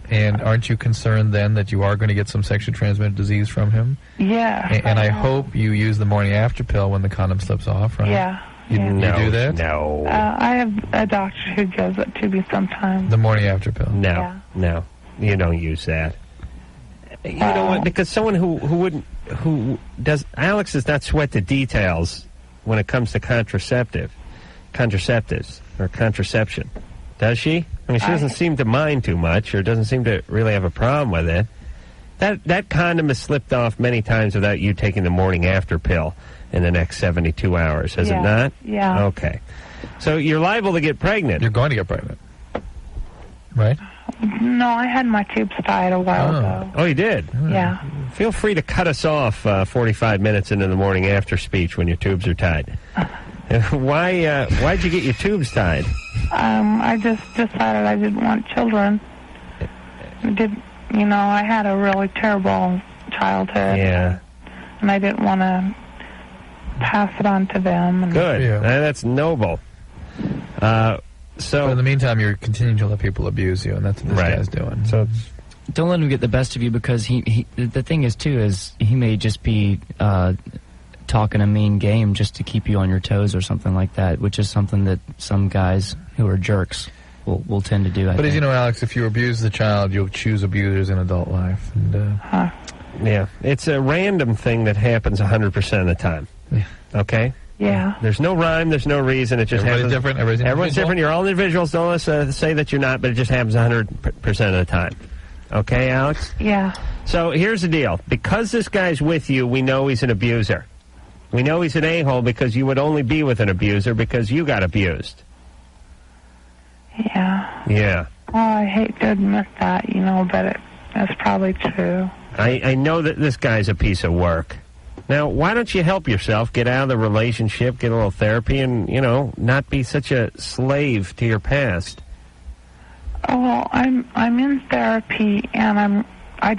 And aren't you concerned then that you are going to get some sexually transmitted disease from him? Yeah. And I hope you use the morning after pill when the condom slips off, right? Yeah. You do that? No. I have a doctor who gives it to me sometimes. The morning after pill? No, no. You don't use that. You know what? Because someone who does, Alex does not sweat the details when it comes to contraceptives or contraception. Does she? I mean, she doesn't seem to mind too much, or doesn't seem to really have a problem with it. That condom has slipped off many times without you taking the morning after pill in the next 72 hours, has it not? Yeah. Okay. So you're liable to get pregnant. You're going to get pregnant, right? No, I had my tubes tied a while ago. Oh, you did? Yeah. Feel free to cut us off 45 minutes into the morning after speech when your tubes are tied. Why'd you get your tubes tied? I just decided I didn't want children. I had a really terrible childhood. Yeah. And I didn't want to pass it on to them. Good. That's noble. So in the meantime, you're continuing to let people abuse you, and that's what this guy's doing. So don't let him get the best of you, because the thing is, too, is he may just be talking a mean game just to keep you on your toes or something like that, which is something that some guys who are jerks will tend to do, I But think. as you know, Alex, if you abuse the child, you'll choose abusers in adult life. And, yeah, it's a random thing that happens 100% of the time. Yeah. Okay? Yeah. There's no rhyme, there's no reason. It just happens. Different. Everyone's different. You're all individuals. Don't say that you're not, but it just happens 100% of the time. Okay, Alex? Yeah. So here's the deal. Because this guy's with you, we know he's an abuser. We know he's an a-hole because you would only be with an abuser because you got abused. Yeah. Yeah. Well, I hate to admit that, but that's probably true. I know that this guy's a piece of work. Now, why don't you help yourself, get out of the relationship, get a little therapy, and, not be such a slave to your past? Oh, well, I'm in therapy, and I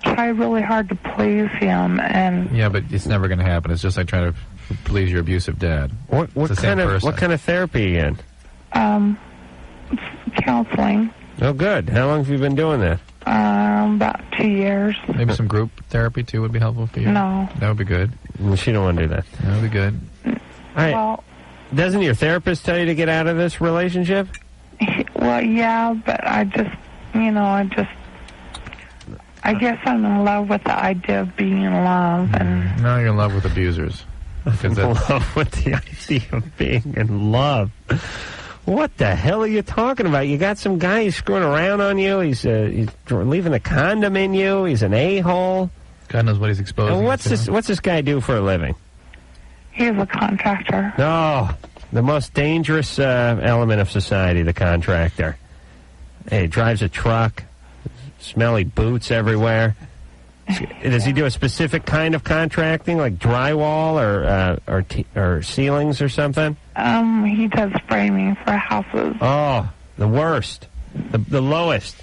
try really hard to please him, and yeah, but it's never going to happen. It's just like trying to please your abusive dad. What kind of therapy are you in? Counseling. Oh, good. How long have you been doing that? About 2 years. Maybe some group therapy, too, would be helpful for you? No. That would be good. She don't want to do that. That would be good. All right. Well, doesn't your therapist tell you to get out of this relationship? Well, yeah, but I guess I'm in love with the idea of being in love, and now you're in love with abusers. In love with the idea of being in love. What the hell are you talking about? You got some guy who's screwing around on you. He's leaving a condom in you. He's an a-hole. God knows what he's exposing. And what's this guy do for a living? he's a contractor. Oh, the most dangerous element of society, the contractor. Hey, he drives a truck, smelly boots everywhere. Does he do a specific kind of contracting, like drywall or ceilings or something? He does framing for houses. Oh, the worst, the lowest.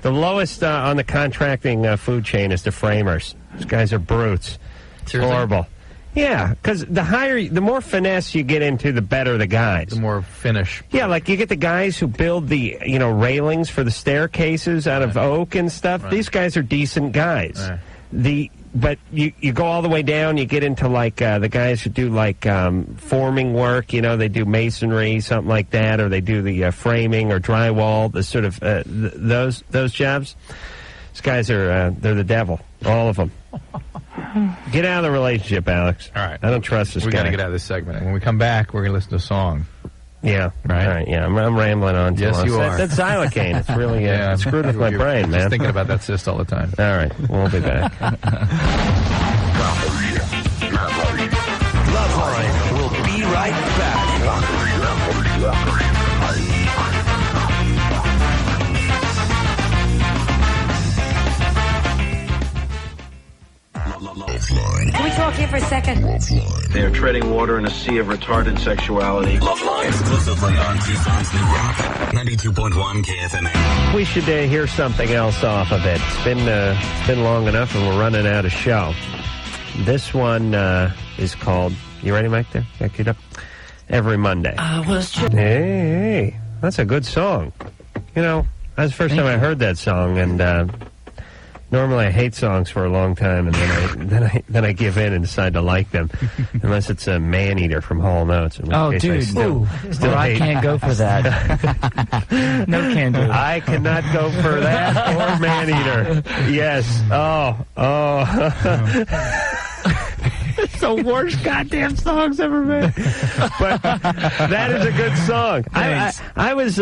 The lowest on the contracting food chain is the framers. These guys are brutes. Seriously? Horrible. Yeah, because the more finesse you get into, the better the guys. The more finish. Yeah, like you get the guys who build the railings for the staircases out of oak and stuff. Right. These guys are decent guys. Right. But you go all the way down, you get into like the guys who do like forming work. They do masonry, something like that, or they do the framing or drywall. The sort of those jobs. These guys are they're the devil, all of them. Get out of the relationship, Alex. All right. I don't trust this guy. We got to get out of this segment. And when we come back, we're going to listen to a song. Yeah. Right? All right, yeah. I'm rambling on too long. Yes, you are. That's xylocaine. It's really it's screwed with my brain, man. Just thinking about that cyst all the time. All right. We'll be back. Loveline will be right back. Can we talk here for a second? They are treading water in a sea of retarded sexuality. Loveline. Exclusively on Tucson's New Rock. 92.1 KFMA. We should hear something else off of it. It's been long enough, and we're running out of show. This one is called. You ready, Mike? There, got queued up. Every Monday. Hey, that's a good song. That's the first time I heard that song, and Normally I hate songs for a long time, and then I give in and decide to like them, unless it's a Man-Eater from Hall & Oates. In which Oh, case dude, still I hate. can't go for that. No can do. I cannot go for that or Man-Eater. Yes. Oh. It's the worst goddamn songs ever made. But that is a good song. I was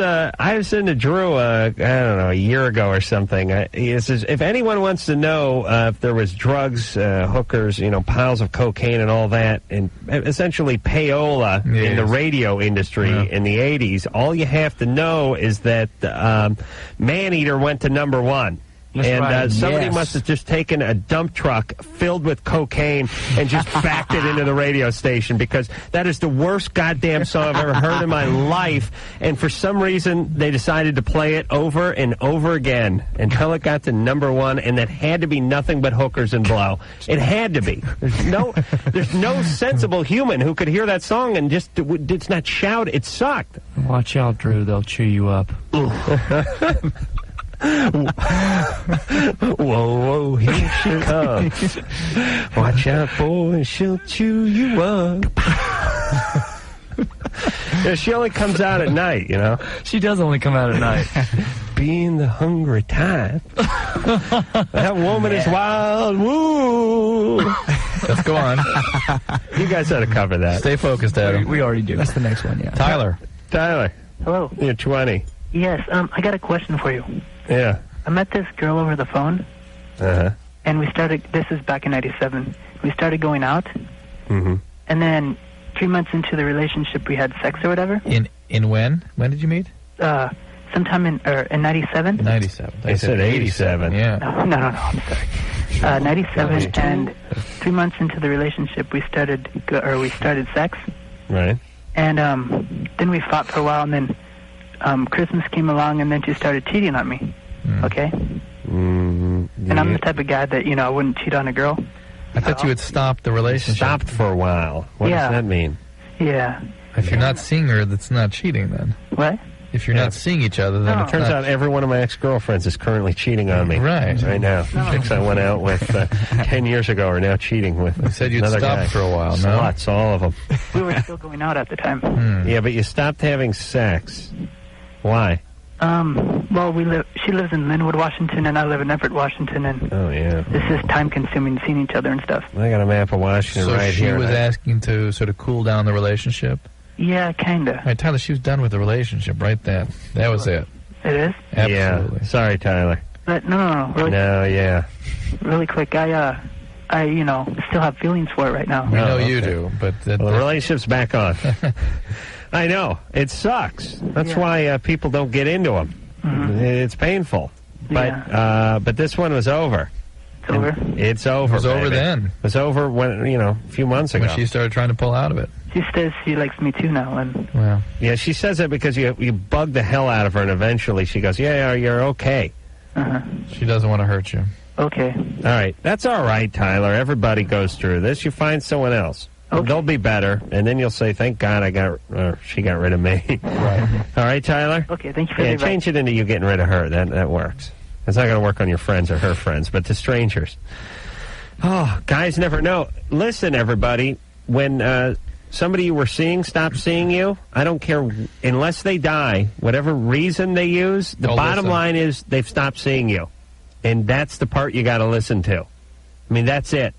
saying to Drew, I don't know, a year ago or something. He says, if anyone wants to know if there was drugs, hookers, piles of cocaine and all that, and essentially payola in the radio industry in the 80s, all you have to know is that Man-Eater went to number 1. And somebody must have just taken a dump truck filled with cocaine and just backed it into the radio station, because that is the worst goddamn song I've ever heard in my life. And for some reason, they decided to play it over and over again until it got to number 1, and that had to be nothing but hookers and blow. It had to be. There's no sensible human who could hear that song and just did not shout. It sucked. Watch out, Drew. They'll chew you up. Whoa, here she comes. Watch out, boy, she'll chew you up. Yeah, she only comes out at night, She does only come out at night. Being the hungry type. That woman is wild. Woo! Let's go on. You guys ought to cover that. Stay focused, Adam. We already do. That's the next one, yeah. Tyler. Hello. You're 20. Yes, I got a question for you. Yeah. I met this girl over the phone, and we started, this is back in 97, we started going out, and then 3 months into the relationship we had sex or whatever. In when? When did you meet? Sometime in 97. 97. I said 87. No, I'm sorry. 97, and 3 months into the relationship we started sex. Right. And then we fought for a while, and then Christmas came along, and then she started cheating on me. Okay? And I'm the type of guy that, I wouldn't cheat on a girl. I thought you had stopped the relationship. Stopped for a while. What does that mean? Yeah. If you're not seeing her, that's not cheating then. What? If you're not seeing each other, then it turns out every one of my ex-girlfriends is currently cheating on me. Right now. Chicks I went out with 10 years ago are now cheating with You said you'd another stopped guy. for a while, no? Sluts, all of them. We were still going out at the time. Yeah, but you stopped having sex. Why? Well, she lives in Linwood, Washington, and I live in Everett, Washington, and this is time-consuming, seeing each other and stuff. I got a map of Washington right here. So she was asking to sort of cool down the relationship? Yeah, kind of. All right, Tyler, she was done with the relationship right then. That was it. It is? Absolutely. Yeah. Sorry, Tyler. But no. Really, really quick, I still have feelings for it right now. We know you do, but... the relationship's back on. I know. It sucks. That's why people don't get into them. It's painful. But this one was over. It's over? It's over, It was over then. It was over when, a few months ago. When she started trying to pull out of it. She says she likes me too now. And well, yeah, she says that because you bug the hell out of her, and eventually she goes, yeah, you're okay. She doesn't want to hurt you. Okay. All right. That's all right, Tyler. Everybody goes through this. You find someone else. Okay. They'll be better, and then you'll say, thank God she got rid of me. Right. All right, Tyler? Okay, thank you for the advice. Change it into you getting rid of her. That works. It's not going to work on your friends or her friends, but to strangers. Oh, guys never know. Listen, everybody, when somebody you were seeing stops seeing you, I don't care, unless they die, whatever reason they use, the bottom line is they've stopped seeing you. And that's the part you got to listen to. I mean, that's it.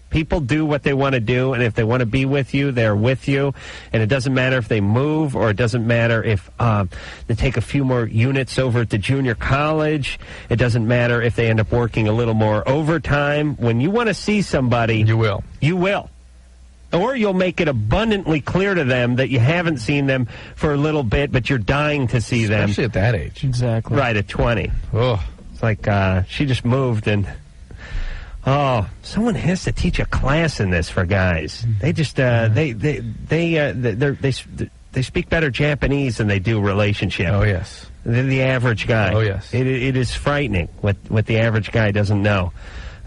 People do what they want to do, and if they want to be with you, they're with you. And it doesn't matter if they move, or it doesn't matter if they take a few more units over at the junior college. It doesn't matter if they end up working a little more overtime. When you want to see somebody, you will. You will. Or you'll make it abundantly clear to them that you haven't seen them for a little bit, but you're dying to see them. Especially at that age. Exactly. Right, at 20. Oh. It's like she just moved and... Oh, someone has to teach a class in this for guys. They just they speak better Japanese than they do relationship. Oh yes, than the average guy. Oh yes, it is frightening what the average guy doesn't know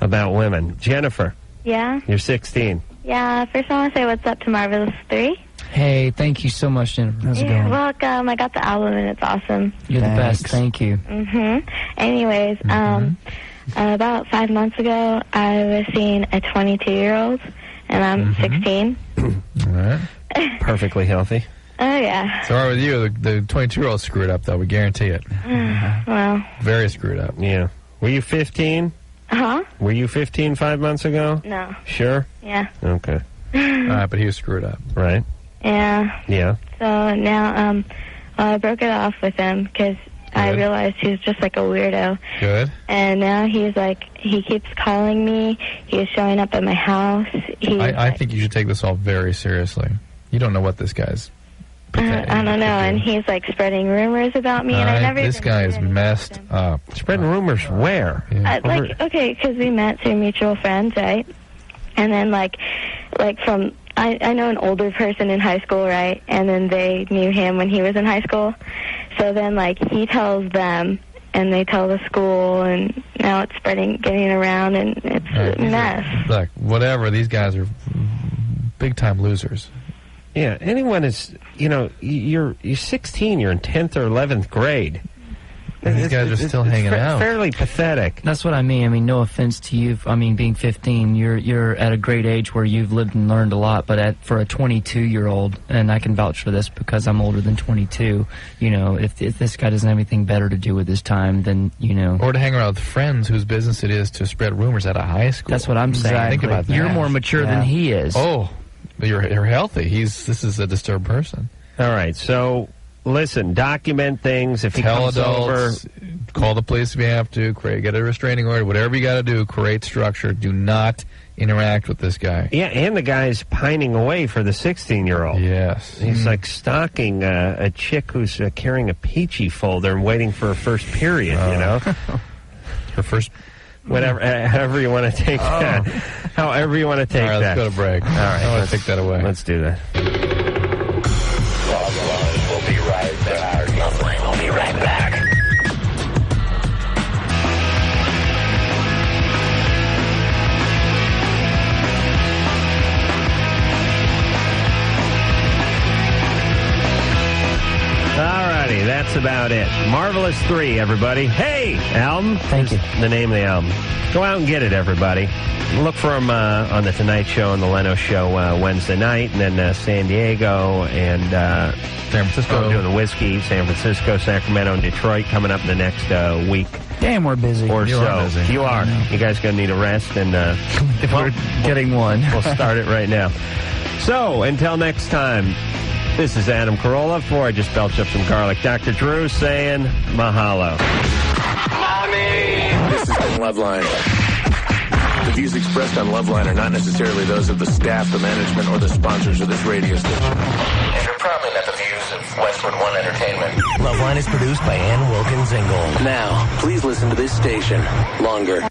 about women. Jennifer. Yeah. You're 16. Yeah. First, I want to say what's up to Marvelous 3. Hey, thank you so much, Jennifer. How's it going? You're welcome. I got the album and it's awesome. You're the best. Thank you. Anyways, About 5 months ago, I was seeing a 22-year-old, and I'm 16. All right. Perfectly healthy. Oh, yeah. So, all right with you, the 22-year-old screwed up, though. We guarantee it. Well. Very screwed up. Yeah. Were you 15? Huh? Were you 15 5 months ago? No. Sure? Yeah. Okay. All right, but he was screwed up. Right. Yeah. Yeah. So now, I broke it off with him because I realized he was just like a weirdo. Good. And now he's like, he keeps calling me. He's showing up at my house. I think you should take this all very seriously. You don't know what this guy's... I don't know, and he's like spreading rumors about me, and I never. This guy is messed up. Spreading rumors where? Okay, because we met through mutual friends, right? And then like from I know an older person in high school, right? And then they knew him when he was in high school. So then like he tells them, and they tell the school, and now it's getting around, and it's a mess. Look, whatever. These guys are big time losers. Yeah, anyone is, you're 16, you're in 10th or 11th grade. These guys are still hanging out. Fairly pathetic. That's what I mean. I mean, no offense to you. I mean, being 15, you're at a great age where you've lived and learned a lot. But for a 22-year-old, and I can vouch for this because I'm older than 22. If this guy doesn't have anything better to do with his time, then or to hang around with friends whose business it is to spread rumors out of high school. That's what I'm saying. Think about that. You're more mature than he is. Oh, you're healthy. This is a disturbed person. All right, so. Listen, document things. If he comes adults, over, call the police if you have to. Get a restraining order. Whatever you got to do, create structure. Do not interact with this guy. Yeah, and the guy's pining away for the 16-year-old. Yes. He's like stalking a chick who's carrying a peachy folder and waiting for her first period, Her first... Whatever, however you want to take that. However you want to take that. All right, let's go to break. All right. I want to take that away. Let's do that. Loveline will be right back. Alrighty, that's about it. Marvelous 3, everybody. Hey, album. Thank you. The name of the album. Go out and get it, everybody. Look for them on the Tonight Show and the Leno Show Wednesday night, and then San Diego and San Francisco. Doing the Whiskey, San Francisco, Sacramento, and Detroit coming up in the next week. Damn, we're busy. Or You so. are busy. You are. You guys going to need a rest, and if we're getting one. We'll start it right now. So, until next time, this is Adam Carolla. Before I just belch up some garlic, Dr. Drew saying mahalo. Mommy! This has been Loveline. The views expressed on Loveline are not necessarily those of the staff, the management, or the sponsors of this radio station. And are probably not the views of Westwood One Entertainment. Loveline is produced by Ann Wilkins Ingle. Now, please listen to this station longer.